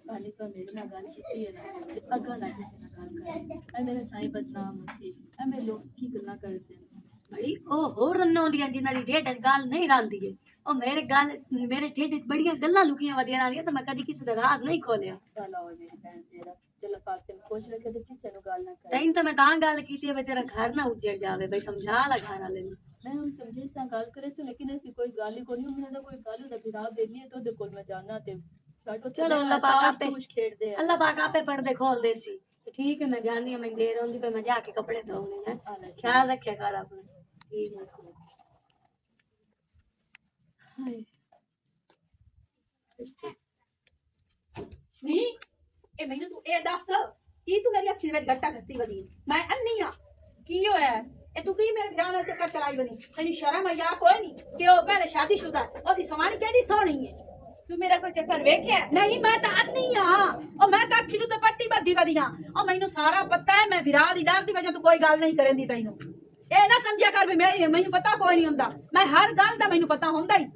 ਪਾਣੀ ਤਾਂ ਮੇਰੇ ਨਾਲ ਗੱਲ ਕੀਤੀ ਹੈ ਨਾ ਤੇ ਅੱਗਾ ਨਾ ਕਿਸੇ ਨਾਲ ਗੱਲ ਕਰ ਐ ਮੇਰੇ ਸਾਈਂ ਬਦਨਾਮ ਸੀ ਐ ਮੈਂ ਲੋਕ ਕੀ ਗੱਲਾਂ ਕਰਦੇ ਨੇ बड़ी ओ होर रन्नो दियां जिन्हां दी ढेड गल नहीं रांदी है ओ मेरे ढेड बड़ियां गल्लां लुकियां वदियां रांदियां तो मैं कदी किसी दा राज नहीं खोलिया ਸਾਲਾ ਹੋਏ ਮੇਰੀ ਭੈਣ ਤੇਰਾ ਚੱਲ ਪਾਕ ਤੈਨੂੰ ਖੁਸ਼ ਰੱਖੇ ਤੇ ਕਿਸੇ ਨੂੰ ਗੱਲ ਨਾ ਕਰ तैन तो मैं तां गल कीती है तेरा घर ना उजड़ जावे भाई समझा ला घर वाले नु ਮੈਂ ਹੁਣ ਸਮਝੇ ਸਾਂ ਗੱਲ ਕਰੇ ਸੀ ਲੇਕਿਨ ਐਸੀ ਕੋਈ ਗੱਲ ਹੀ ਕੋਈ ਨਹੀਂ ਉਹਨਾਂ ਦਾ ਕੋਈ ਗੱਲ ਉਹਦਾ ਵਿਰਾਹ ਬੇਲੀ ਹੈ ਤਾਂ ਉਹਦੇ ਕੋਲ ਮੈਂ ਜਾਣਾ ਤੇ ਸਾਡੋ चलो अल्लाह पाक आपे खेड़ते हैं अल्लाह पाक आपे पर्दे खोल दे सी ठीक है मैं जानी हूं मैं देर होंदी पे मैं जाके कपड़े धोने हैं ख्याल रखे कर अपना ठीक है ਨਹੀਂ ਇਹ ਮੈਨੂੰ ਤੂੰ ਇਹ ਦੱਸ ਕੀ ਤੂੰ ਮੇਰੀ ਅੱਖੀ ਵਿੱਚ ਗੱਟਾ ਖੱਤੀ ਵਧੀ ਮੈਂ ਅੰਨੀ ਆ ਕੀ ਹੋਇਆ ਇਹ ਤੂੰ ਕੀ ਮੇਰੇ ਵਿਆਹ ਨਾਲ ਚੱਕਰ ਚਲਾਈ ਬਣੀ ਤੈਨੂੰ ਸ਼ਰਮ ਆਇਆ ਕੋਈ ਨਹੀਂ ਕਿ ਉਹ ਭੈਣੇ ਸ਼ਾਦੀशुदा ਉਹਦੀ ਸਵਾਣੀ ਕਿਹੜੀ ਸੋਹਣੀ ਹੈ ਤੂੰ ਮੇਰਾ ਕੋਈ ਚੱਕਰ ਵੇਖਿਆ ਨਹੀਂ ਮੈਂ ਤਾਂ ਅੰਨੀ ਆ ਉਹ ਮੈਂ ਤਾਂ ਅੱਖੀ ਤੋਂ ਪੱਟੀ ਬੱਦੀ ਵਧੀਆਂ ਉਹ ਮੈਨੂੰ ਸਾਰਾ ਪਤਾ ਹੈ ਮੈਂ ਵਿਰਾਹ ਦੀ ਡਰ ਦੀ ਵਜ੍ਹਾ ਤੋਂ ਕੋਈ ਗੱਲ ਨਹੀਂ ਕਰੇਂਦੀ ਤੈਨੂੰ ਇਹ ਨਾ ਸਮਝਿਆ ਕਰ ਵੀ ਮੈਨੂੰ ਪਤਾ ਕੋਈ ਨਹੀਂ ਹੁੰਦਾ ਮੈਂ ਹਰ ਗੱਲ ਦਾ ਮੈਨੂੰ ਪਤਾ ਹੁੰਦਾ ਹੀ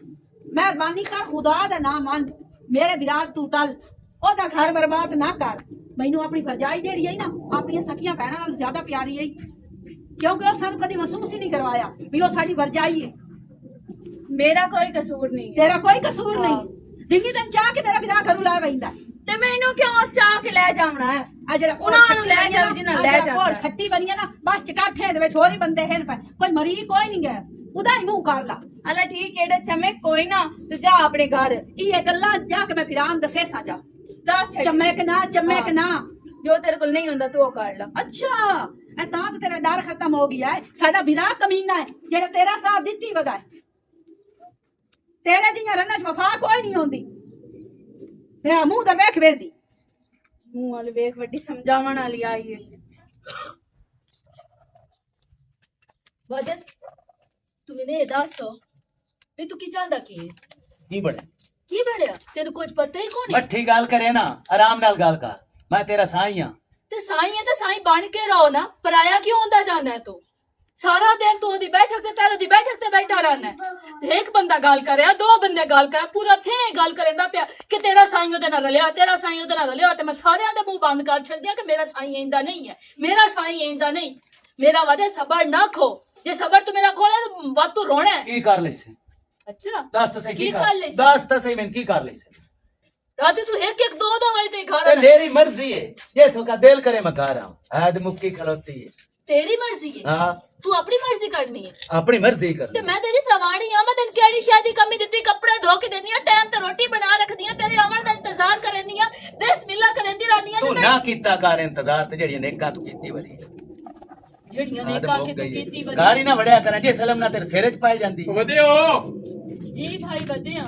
ਮਿਹਰਬਾਨੀ ਕਰ ਖੁਦਾ ਦਾ ਨਾਮ ਮੰਨ ਮੇਰੇ ਵਿਰਾਹ ਤੂੰ ਟਲ ਉਹਦਾ ਘਰ ਬਰਬਾਦ ਨਾ ਕਰ ਮੈਨੂੰ ਆਪਣੀ ਭਰਜਾਈ ਜਿਹੜੀ ਹੈ ਨਾ ਆਪਣੀਆਂ ਸਕੀਆਂ ਭੈਣਾਂ ਨਾਲ ਜ਼ਿਆਦਾ ਪਿਆਰੀ ਹੈ ਕਿਉਂਕਿ ਉਹ ਸਾਨੂੰ ਕਦੀ ਮਹਿਸੂਸ ਹੀ ਨਹੀਂ ਕਰਵਾਇਆ ਵੀ ਉਹ ਸਾਡੀ ਭਰਜਾਈ ਹੈ मेरा कोई कसूर नहीं ਤੇਰਾ ਕੋਈ ਕਸੂਰ ਨਹੀਂ ਡਿੰਗੀ ਤੈਨੂੰ ਚਾਹ ਕੇ ਮੇਰਾ ਵਿਆਹ ਕਰੂ ਲੈ ਵੈਂਦਾ ते मैनू क्यों चाह के ले जावना है ਆ ਜਿਹੜਾ ਉਹਨਾਂ ਨੂੰ ਲੈ ਜਾਓ ਜਿਨ੍ਹਾਂ ਲੈ ਜਾਂਦਾ ਹੋਰ ਖੱਟੀ ਬਣੀ ਹੈ ਨਾ ਬਸ ਚਕਾਠੇ ਦੇ ਵਿੱਚ ਹੋਰ ਹੀ ਬੰਦੇ ਹਨ ਕੋਈ ਮਰੀ ਕੋਈ ਨਹੀਂ ਗਿਆ ਉਹਦਾ ਹੀ ਮੂੰਹ ਕਰ ਲਾ अल्लाह ठीक है चमे कोई ना तो जा अपने घर ਇਹ ਗੱਲਾਂ ਜਾ ਕੇ ਮੈਂ ਫਿਰਾਂ ਦੱਸੇ ਸਾਜਾ जा ਚਮਕ ਨਾ जो तेरे को नहीं होता तू कर ला ਅੱਛਾ ਇਹ ਤਾਂ ਤੇ ਤੇਰਾ ਡਰ ਖਤਮ ਹੋ ਗਿਆ ਹੈ ਸਾਡਾ ਵਿਰਾਹ ਕਮੀਨਾ ਹੈ ਜਿਹੜਾ ਤੇਰਾ ਸਾਥ ਦਿੱਤੀ ਵਗਾ ਤੇਰੇ ਦੀਆਂ ਰੰਨਾਂ 'ਚ ਵਫਾ ਕੋਈ ਨਹੀਂ ਹੁੰਦੀ ਮੇਰਾ ਮੂੰਹ ਤਾਂ ਵੇਖ ਵੇਂਦੀ मुंह वाले वेख वड्डी समझावन वाली आई है ਵਜਨ ਤੂੰ ਮੈਨੂੰ ਇਹ ਦੱਸ ਵੀ ਤੂੰ ਕੀ ਚਾਹੁੰਦਾ ਕੀ ਹੈ ਕੀ ਬਣੇ ਕੀ ਬਣਿਆ ਤੈਨੂੰ ਕੁਝ ਪਤਾ ਹੀ ਕੋਣੀ ਅੱਠੀ ਗੱਲ ਕਰੇ ਨਾ ਆਰਾਮ ਨਾਲ ਗੱਲ ਕਰ ਮੈਂ ਤੇਰਾ ਸਾਈਂ ਆ ਤੇ ਸਾਈਂ ਹੈ ਤੇ ਸਾਈਂ ਬਣ ਕੇ ਰਹੋ ਨਾ ਪਰਾਇਆ ਕਿਉਂ ਹੁੰਦਾ ਜਾਣਾ ਹੈ ਤੂੰ ਸਾਰਾ ਦਿਨ ਤੂੰ ਉਹਦੀ ਬੈਠਕ ਤੇ ਤੇਰੇ ਦੀ ਬੈਠਕ ਤੇ ਬੈਠਾ ਰਹਿਣਾ ਹੈ ਇੱਕ ਬੰਦਾ ਗੱਲ ਕਰਿਆ ਦੋ ਬੰਦੇ ਗੱਲ ਕਰਿਆ ਪੂਰਾ ਥੇ ਗੱਲ ਕਰੇਂਦਾ ਪਿਆ ਕਿ ਤੇਰਾ ਸਾਈਂ ਉਹਦੇ ਨਾਲ ਰਲਿਆ ਤੇਰਾ ਸਾਈਂ ਉਹਦੇ ਨਾਲ ਰਲਿਆ ਤੇ ਮੈਂ ਸਾਰਿਆਂ ਦੇ ਮੂੰਹ ਬੰਦ ਕਰ ਛੱਡਿਆ ਕਿ ਮੇਰਾ ਸਾਈਂ ਇੰਦਾ ਨਹੀਂ ਹੈ ਮੇਰਾ ਸਾਈਂ ਇੰਦਾ ਨਹੀਂ ਮੇਰਾ ਵਜ੍ਹਾ ਸਬਰ ਨਾ ਖੋ ਜੇ ਸਬਰ ਤੂੰ ਮੇਰਾ ਖੋਲੇ ਤਾਂ ਬਾਤ ਤੂੰ ਰੋਣਾ ਹੈ ਕੀ ਕਰ ਲੈਸੇ ਅੱਛਾ ਦੱਸ ਤਾਂ ਸਹੀ ਕੀ ਕੀ ਕਰ ਕਰ ਲੈਸੇ? ਦੱਸ ਤਾਂ ਸਹੀ ਮੈਂ ਕੀ ਕਰ ਲੈਸੇ ਰਾਤ ਤੂੰ ਇੱਕ ਇੱਕ ਦੋ ਦੋ ਵਜੇ ਤੇ ਘਰ ਤੇ ਆਣਾ ਮੇਰੀ ਮਰਜ਼ੀ ਹੈ ਜਿਸ ਵਕਤ ਦਿਲ करे मैं घर आऊं आद मुक्की खलोती है ਤੇਰੀ ਮਰਜ਼ੀ ਹੈ हाँ ਤੂੰ ਆਪਣੀ ਮਰਜ਼ੀ ਕਰਨੀ ਹੈ अपनी मर्जी कर ਤੇ ਮੈਂ ਤੇਰੀ ਸਵਾਣੀ ਆ ਮੈਂ ਤੈਨੂੰ ਕਿਹੜੀ ਸ਼ਾਦੀ ਕਮੀ ਦਿੱਤੀ ਕੱਪੜੇ ਧੋ ਕੇ ਦੇਣੀ ਆ ਟਾਈਮ ਤੇ ਰੋਟੀ ਬਣਾ ਰੱਖਦੀ ਆ ਤੇਰੇ ਆਉਣ ਦਾ ਇੰਤਜ਼ਾਰ ਕਰਨੀ ਆ ਬਿਸਮਿਲ੍ਲਾ ਕਰਦੀ ਰਹਿੰਦੀ तू ਆ ना कीता कर इंतजार ते जड़ियां नेका तू कीती वाली ਜਿਹੜੀਆਂ ਨੇ ਕਾ ਕੇ ਤੂੰ ਕੀਤੀ ਵਧੀਆ घर ही ना वड़िया करा जे सलम ना तेरे सिर च पाई जांदी ਵਧਿਓ ਜੀ ਭਾਈ ਵਧਿਆ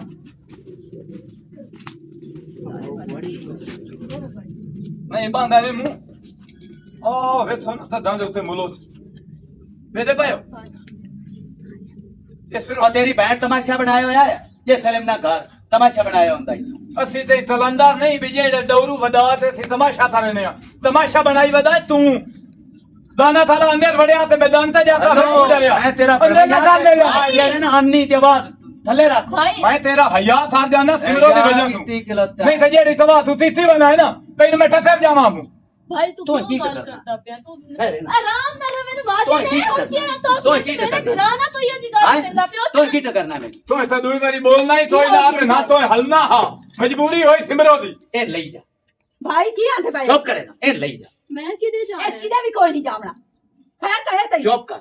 ਨਹੀਂ ਬੰਦਾ ਨੇ ਮੂੰਹ ਆ ਵੇ ਤੁਹਾਨੂੰ ਤਾਂ ਦੰਦ ਉੱਤੇ ਮੁਲੋ ਮੇਰੇ ਭਾਇਓ ਇਹ ਫਿਰ और तेरी बहन तमाशा बनाया होया है जे सलम ना घर तमाशा बनाया हुंदा इसो ਅਸੀਂ ਤੇ ਤਲੰਦਰ ਨਹੀਂ ਵੀ ਜਿਹੜੇ ਦੌਰੂ ਵਦਾ ਤੇ ਅਸੀਂ ਤਮਾਸ਼ਾ ਕਰਨੇ ਆ ਤਮਾਸ਼ਾ ਬਣਾਈ ਵਦਾ ਤੂੰ ਦਾਣਾ ਥਾਲਾ ਅੰਦਰ ਵੜਿਆ ਤੇ ਮੈਦਾਨ ਤੇ ਜਾ ਕੇ ਹੋ ਡਰਿਆ ਮੈਂ ਤੇਰਾ ਅੰਦਰ ਨਾ ਕਰ ਲੈ ਆ ਜਿਹੜੇ ਨਾ ਅੰਨੀ ਤੇ ਆਵਾਜ਼ ਥੱਲੇ ਰੱਖ ਭਾਈ ਮੈਂ ਤੇਰਾ ਹਯਾ ਥਾਰ ਜਾਣਾ ਸਿਮਰੋ ਦੀ ਵਜ੍ਹਾ ਤੋਂ ਕੀਤੀ ਖਲੋਤਾ ਨਹੀਂ ਤੇ ਜਿਹੜੀ ਤਵਾ ਤੂੰ ਤੀਤੀ ਬਣਾਏ ਨਾ ਤੈਨੂੰ ਮੈਂ ਠੱਠਰ ਜਾਵਾਂ ਭਾਈ ਤੂੰ ਤੂੰ ਕਿਉਂ ਕੀ ਗੱਲ ਕਰਨਾ? ਕਰਦਾ ਪਿਆ ਤੂੰ ਠਹਿਰੇ ਨਾ। ਆਰਾਮ ਨਾਲ ਮੈਨੂੰ ਬਾਜ ਤੂੰ ਦੇ ਕੀ ਹੁਣ ਕਰਨਾ? ਕਿਹੜਾ ਤੋਂ ਤੂੰ ਕੀ ਮੇਰੇ ਕਰਨਾ? ਬਿਨਾ ਨਾ ਕੋਈ ਅਜੀ ਗੱਲ ਕਰਦਾ ਪਿਓ ਤੂੰ ਕੀ ਕਰਨਾ ਮੈਨੂੰ ਤੂੰ ਇੱਥੇ ਦੂਈ ਵਾਰੀ ਬੋਲਣਾ ਹੀ ਤੋਈ ਨਾ ਤੇ ਨਾ ਤੋਈ ਹਲਣਾ ਹਾਂ ਮਜਬੂਰੀ ਹੋਈ ਸਿਮਰੋ ਦੀ ਇਹ ਲਈ ਜਾ ਭਾਈ ਕੀ ਆਂਦੇ ਭਾਈ ਚੁੱਪ ਕਰੇ ਨਾ ਇਹ ਲਈ ਜਾ ਮੈਂ ਕਿਤੇ ਜਾ ਇਸ ਕਿਦਾ ਵੀ ਕੋਈ ਨਹੀਂ ਜਾਵਣਾ ਖੈਰ ਤਾਂ ਹੈ ਤੈਨੂੰ ਚੁੱਪ ਕਰ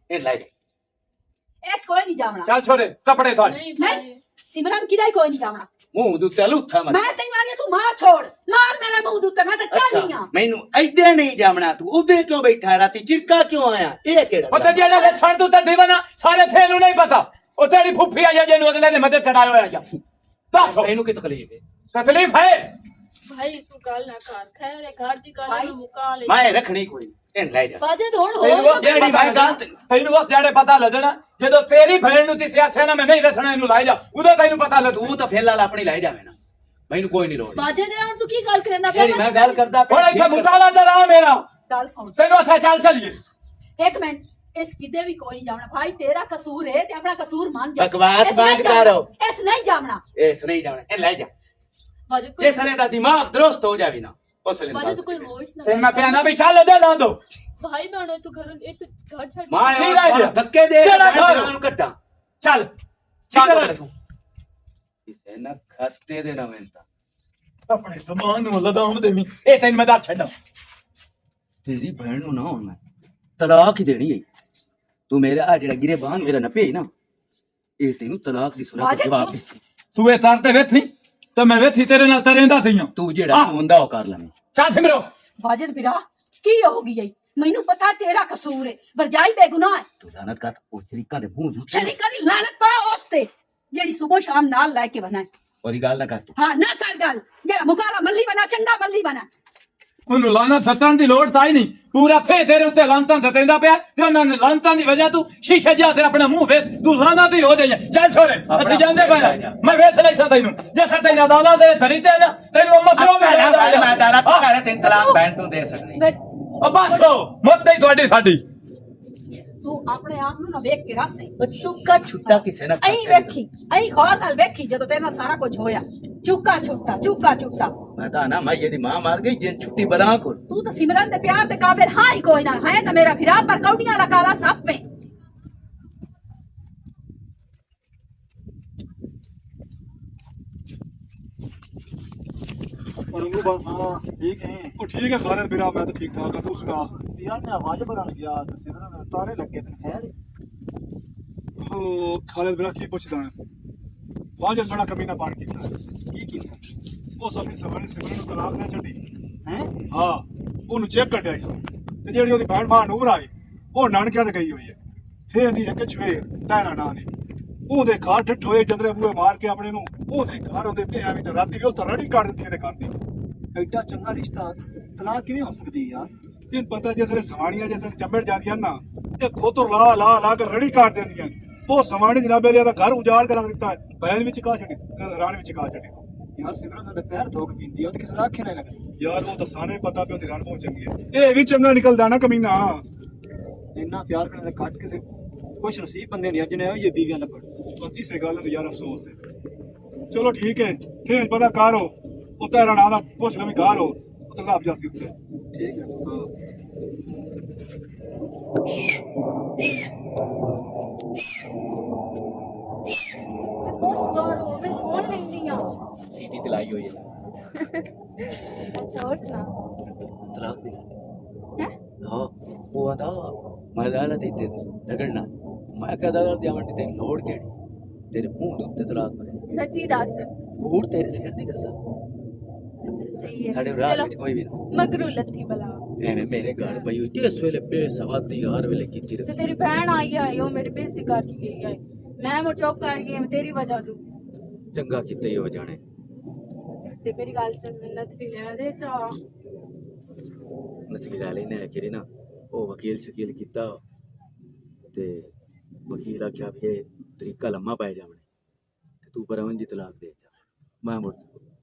ਇਹ ਲੈ ਜਾ ਇਸ ਕੋਈ ਨਹੀਂ ਜਾਵਣਾ ਚੱਲ ਛੋੜੇ ਕੱਪੜੇ ਧੋਣ ਨਹੀਂ ਨਹੀਂ ਸਿਮਰਨ ਕਿਦਾ ਹੀ ਕੋਈ ਨਹੀਂ ਜਾਵਣਾ ਮੂੰਹ ਦੂ ਤਲੂ ਥਾ ਮੈਂ ਮੈਂ ਤੈਨੂੰ ਆਨੀ ਤੂੰ ਮਾਰ ਛੋੜ ਮਾਰ ਮੇਰੇ ਮੂੰਹ ਦੇ ਉੱਤੇ ਮੈਂ ਤਾਂ ਚਾਹਨੀ ਆ ਮੈਨੂੰ ਐਡੇ ਨਹੀਂ ਜਾਮਣਾ ਤੂੰ ਉਹਦੇ ਕਿਉਂ ਬੈਠਾ ਰਾਤੀ ਚਿਰਕਾ ਕਿਉਂ ਆਇਆ ਇਹ ਕਿਹੜਾ ਉੱਥੇ ਜਿਹੜਾ ਲੈ ਛੱਡ ਦੂ ਤੇ ਦੀਵਾਨਾ ਸਾਰੇ ਥੇ ਨੂੰ ਨਹੀਂ ਪਤਾ ਉਹ ਤੇਰੀ ਫੁੱਫੀ ਆ ਜਿਹਨੂੰ ਅਗਲੇ ਨੇ ਮੱਦੇ ਚੜਾਇਆ ਹੋਇਆ ਜਾ ਦੱਸ ਇਹਨੂੰ ਕੀ ਤਕਲੀਫ ਹੈ ਤਕਲੀਫ ਹੈ ਭਾਈ ਤੂੰ ਗੱਲ ਨਾ ਕਰ ਖੈਰ ਹੈ ਘਰ ਦੀ ਗੱਲ ਨੂੰ ਮੁਕਾ ਲੈ ਮੈਂ ਰੱਖਣੀ ਕੋਈ ਇਹ ਲੈ ਜਾ ਬਾਜੇ ਤੋਂ ਹੁਣ ਤੈਨੂੰ ਹੋਰ ਬਸ ਜਿਹੜੀ ਮੈਂ ਗਲਤ ਤੈਨੂੰ ਬਸ ਜਿਹੜੇ ਪਤਾ ਲੱਗਣਾ ਜਦੋਂ ਤੇਰੀ ਭੈਣ ਨੂੰ ਤੇ ਸਿਆਸੇ ਨਾ ਮੈਂ ਨਹੀਂ ਦੱਸਣਾ ਇਹਨੂੰ ਲਾਈ ਜਾ ਉਦੋਂ ਤੈਨੂੰ ਪਤਾ ਲੱਗੂ ਤੂੰ ਤਾਂ ਫੇਰ ਲਾਲ ਆਪਣੀ ਲੈ ਜਾਵੇਂ ਨਾ ਮੈਨੂੰ ਕੋਈ ਨਹੀਂ ਲੋੜ ਬਾਜੇ ਦੇ ਹੁਣ ਤੂੰ ਕੀ ਗੱਲ ਕਰਨਾ ਜਿਹੜੀ ਮੈਂ ਗੱਲ ਕਰਦਾ ਹੁਣ ਇੱਥੇ ਮੁਕਾਲਾ ਦਾ ਰਾਹ ਮੇਰਾ ਗੱਲ ਸੁਣ ਤੈਨੂੰ ਅੱਛਾ ਚੱਲ ਚੱਲੀਏ ਇੱਕ ਮਿੰਟ ਇਸ ਕਿਤੇ ਵੀ ਕੋਈ ਨਹੀਂ ਜਾਵਣਾ ਭਾਈ ਤੇਰਾ ਕਸੂਰ ਹੈ ਤੇ ਆਪਣਾ ਕਸੂਰ ਮੰਨ ਜਾ ਬਕਵਾਸ ਇਸ ਨਹੀਂ ਬੰਦ ਜਾਵਣਾ, ਕਰੋ। ਇਸ ਨਹੀਂ ਜਾਵਣਾ ਇਸ ਨਹੀਂ ਜਾਣਾ ਇਹ ਲੈ ਜਾ ਬਾਜੇ ਜੇ ਸਨੇ ਦਾ ਦਿਮਾਗ ਦਰੁਸਤ ਹੋ ਜਾਵੇ ਨਾ ਉਸ ਵੇਲੇ ਬਾਜੇ ਤੂੰ ਕੋਈ ਹੋਸ਼ ਨਾ ਤੇ ਮੈਂ ਪਿਆਣਾ ਵੀ ਚੱਲ ਦੇ ਲਾਂ ਦੋ ਭਾਈ ਮੈਂ ਹੁਣ ਤੂੰ ਘਰ ਛੱਡ ਮਾਂ ਕੀ ਰਹਿ ਗਿਆ? ਧੱਕੇ ਦੇ ਕਿਹੜਾ ਮੈਂ ਘਰ? ਤੇਰਾਂ ਨੂੰ ਕੱਟਾਂ ਚੱਲ ਚੱਲ ਚੱਲ ਕਿਸੇ ਨਾ ਖਸਤੇ ਦੇ ਨਾ ਵੈਂਤਾ ਆਪਣੇ ਜ਼ਮਾਨ ਨੂੰ ਲਦਾਮ ਦੇਵੀਂ ਇਹ ਤੈਨੂੰ ਮੈਂ ਦੱਸ ਛੱਡਾਂ ਤੇਰੀ ਭੈਣ ਨੂੰ ਨਾ ਹੁਣ ਮੈਂ ਤਲਾਕ ਹੀ ਦੇਣੀ ਹੈ ਤੂੰ ਮੇਰਾ ਆ ਜਿਹੜਾ ਗਿਰੇ ਬਾਹਨ ਮੇਰਾ ਨਪੇ ਨਾ ਇਹ ਤੈਨੂੰ ਤਲਾਕ ਦੀ ਸੁਣਾ ਕੇ ਜਵਾਬ ਦੇ ਤੂੰ ਇਹ ਤਰ ਤੇ ਵੇਥੀ ਤੇ ਮੈਂ ਵੇਥੀ ਤੇਰੇ ਨਾਲ ਤਰੇਂਦਾ ਥਈਆਂ ਤੂੰ ਜਿਹੜਾ ਹੁੰਦਾ ਉਹ ਕਰ ਲਵੇਂ ਚੱਲ ਸਿਮਰੋ ਵਾਜਦ ਵੀਰਾ ਕੀ ਹੋ ਗਈ ਈ ਮੈਨੂੰ ਪਤਾ ਤੇਰਾ ਕਸੂਰ ਹੈ ਵਰਜਾਈ ਬੇਗੁਨਾਹ ਹੈ ਤੂੰ ਲਾਨਤ ਕਰ ਉਹ ਤਰੀਕਾ ਦੇ ਮੂੰਹ ਨੂੰ ਸ਼ਰੀਕਾ ਦੀ ਲਾਨਤ ਪਾ ਉਸ ਤੇ ਜਿਹੜੀ ਸਵੇਰ ਸ਼ਾਮ ਨਾਲ ਲੈ ਕੇ ਬਣਾ ਉਹਦੀ ਗੱਲ ਨਾ ਕਰ ਤੂੰ ਹਾਂ ਨਾ ਚੱਲ ਗੱਲ ਜਿਹੜਾ ਮੁਕਾਲਾ ਮੱਲੀ ਬਣਾ ਚੰਗਾ ਮੱਲੀ ਬਣਾ ਉਹਨੂੰ ਲਾਣਾ ਸੱਤਣ ਦੀ ਲੋੜ ਤਾਂ ਹੀ ਨਹੀਂ ਪੂਰਾ ਥੇ ਤੇਰੇ ਉੱਤੇ ਲਾਂਤਾਂ ਦਤੇਂਦਾ ਪਿਆ ਤੇ ਉਹਨਾਂ ਨੇ ਲਾਂਤਾਂ ਦੀ ਵਜ੍ਹਾ ਤੂੰ ਸ਼ੀਸ਼ੇ ਜਾ ਤੇ ਆਪਣਾ ਮੂੰਹ ਵੇਖ ਤੂੰ ਲਾਣਾ ਤੇ ਹੋ ਜਾਈਂ ਚੱਲ ਛੋਰੇ ਅਸੀਂ ਜਾਂਦੇ ਪਏ ਮੈਂ ਵੇਖ ਲਈ ਸਾਂ ਤੈਨੂੰ ਜੇ ਸੱਤੇ ਨਾ ਦਾਲਾ ਦੇ ਧਰੀ ਤੇ ਨਾ ਤੈਨੂੰ ਅੰਮਾ ਕਿਉਂ ਮੈਂ ਤਾਰਾ ਘਰੇ ਤੈਨੂੰ ਤਲਾਕ ਬੈਣ ਤੂੰ ਦੇ ਸਕਣੀ ਬਸੋ ਮੁੱਦੇ ਹੀ ਤੁਹਾਡੀ ਸਾਡੀ ਤੂੰ ਆਪਣੇ ਆਪ ਨੂੰ ਨਾ ਵੇਖ ਕੇ ਰਸ ਨਹੀਂ ਚੁੱਕਾ ਛੁੱਟਾ ਕਿਸੇ ਨਾ ਐਂ ਵੇਖੀ ਐਂ ਖੌਰ ਨਾਲ ਵੇਖੀ ਜਦੋਂ ਤੇਰੇ ਨਾਲ ਸਾਰਾ ਕੁਝ ਹੋਇਆ ਚੁੱਕਾ ਛੁੱਟਾ ਮੈਂ ਤਾਂ ਨਾ ਮਾਈ ਦੀ ਮਾਂ ਮਾਰ ਗਈ ਜੇ ਛੁੱਟੀ ਬਣਾ ਕੋ ਤੂੰ ਤਾਂ ਸਿਮਰਨ ਦੇ ਪਿਆਰ ਦੇ ਕਾਬਿਲ ਹਾਂ ਹੀ ਕੋਈ ਨਾ ਹੈ ਤਾਂ ਮੇਰਾ ਫਿਰਾ ਪਰ ਕੌਡੀਆਂ ਦਾ ਕਾਲਾ ਸੱਪ ਹੈ ठीक है वो ठीक है सारे मेरा मैं तो ठीक ठाक है तू सुना यार मैं आवाज बनाने गया तो सिमरन तारे लग गए थे खैर ओ खालिद मेरा की पूछता है वाजब बड़ा कमीना पान कीता है की ਉਹ ਸਾਡੀ ਸਵਰਨ ਸਿਮਰਨ ਨੂੰ ਤਲਾਕ ਦੇ ਛੱਡੀ हैं ਹਾਂ ਉਹਨੂੰ ਚੈੱਕ ਕੱਢਿਆ ਇਸ ਤੇ ਜਿਹੜੀ ਉਹਦੀ ਭੈਣ ਮਾਂ ਨੂਰ ਆਈ ਉਹ ਨਾਨਕਿਆਂ ਤੇ ਗਈ ਹੋਈ ਹੈ ਫੇਰ ਦੀ ਇੱਕ ਛਵੇਰ ਟੈਣਾ ਨਾ ਨੇ ਉਹਦੇ ਘਰ ਠੱਠ ਹੋਏ ਜੰਦਰੇ ਬੂਏ ਮਾਰ ਕੇ ਆਪਣੇ ਨੂੰ ਉਹਦੇ ਘਰ ਉਹਦੇ ਤੇ ਐਵੇਂ ਤੇ ਰਾਤੀ ਵੀ ਉਸ ਤਰ੍ਹਾਂ ਰੜੀ ਕੱਢ ਦਿੱਤੀ ਇਹਨੇ ਘਰ ਦੀ एडा चंगा रिश्ता तलाक किवें हो सकदी है यार ਤੈਨੂੰ ਪਤਾ ਜੇ ਸਾਰੇ ਸਵਾਣੀਆਂ ਜੇ ਚੰਬੜ ਜਾਂਦੀਆਂ ਨਾ ਇਹ ਖੋਤਰ ਲਾ ਕੇ ਰੜੀ ਕੱਢ ਦਿੰਦੀਆਂ ਉਹ ਸਵਾਣੀ ਜਨਾਬੇ ਦਾ ਘਰ ਉਜਾੜ ਕੇ ਰੱਖ ਦਿੱਤਾ ਭੈਣ ਵਿੱਚ ਕਾ ਛੱਡੀ ਰਾਣ ਵਿੱਚ ਕਾ ਛੱਡੀ यार सिमरन दा पैर धोक पींदी है तो किसी आखे ना लगदी ਯਾਰ ਉਹ ਤਾਂ ਸਾਰੇ ਪਤਾ ਵੀ ਉਹਦੀ ਰਣ ਬਹੁਤ ਚੰਗੀ ਹੈ ਇਹ ਵੀ ਚੰਗਾ ਨਿਕਲਦਾ ਨਾ ਕਮੀਨਾ इन्ना प्यार करने दा घट किसी कुछ नसीब बंदे नहीं अजने ये बीवियां लभण बस इसे गल तो यार अफसोस है चलो ठीक है फिर पता कार हो उत्ते रना दा पुछ लवी कार हो उत्ते लाभ जासी उत्ते ठीक है ਬਸ ਕਰ ਮੈਂ ਸੁਣ ਲੈਂਦੀ ਆ ਸੀਟੀ ਤੇ ਲਾਈ ਹੋਈ ਹੈ ਅੱਛਾ ਹੋਰ ਸੁਣਾ ਤਲਾਕ ਦੇ ਹੈ ਹਾਂ ਉਹ ਆਦਾ ਮੈਂ ਦਾਲਾ ਤੇ ਰਗੜਨਾ ਮੈਂ ਕਹਦਾ ਦਿਆਵੰਟੀ ਤੇ ਲੋੜ ਕਿਹੜੀ ਤੇਰੇ ਮੂੰਹ ਦੇ ਉੱਤੇ ਤਲਾਕ ਮਰੇ ਸੱਚੀ ਦੱਸ ਕੂੜ ਤੇਰੇ ਸਿਰ ਦੀ ਕਸਮ ਸਹੀ ਹੈ ਸਾਡੇ ਰਾਹ ਚਲੋ ਵਿੱਚ ਕੋਈ ਵੀ ਨਾ ਮਗਰੂ ਲੱਤੀ ਬਲਾ ਐਵੇਂ ਮੇਰੇ ਘਰ ਪਈ ਹੋਈ ਇਸ ਵੇਲੇ ਬੇਸਵਾਦੀ ਹਰ ਵੇਲੇ ਕੀਤੀ ਤੇ ਤੇਰੀ ਭੈਣ ਆਈ ਹੈ ਉਹ ਮੇਰੀ ਬੇਇੱਜ਼ਤੀ ਕਰਕੇ ਗਈ ਹੈ ਮੈਂ ਮੁੜ ਚੁੱਪ ਕਰ ਗਈ ਹਾਂ ਤੇਰੀ ਵਜ੍ਹਾ ਤੋਂ ਚੰਗਾ ਕੀਤਾ ਹੀ ਹੋ ਜਾਣੇ ਤੇ ਮੇਰੀ ਗੱਲ ਸੁਣ ਮੈਂ ਨਥਰੀ ਲੈ ਦੇ ਚਾ ਨਸਲੀ ਲੈ ਲੈਨੇ ਕਿਰੇ ਨਾ ਉਹ ਵਕੀਲ ਸ਼ਕੀਲ ਕੀਤਾ ਤੇ ਵਕੀਲ ਆਖਿਆ ਵੀ ਇਹ ਤਰੀਕਾ ਲੰਮਾ ਪੈ ਜਾਵਣੇ ਤੇ ਤੂੰ ਪਰਵਨ ਜੀ ਤਲਾਕ ਦੇ ਜਾ ਮੈਂ ਮੁੜ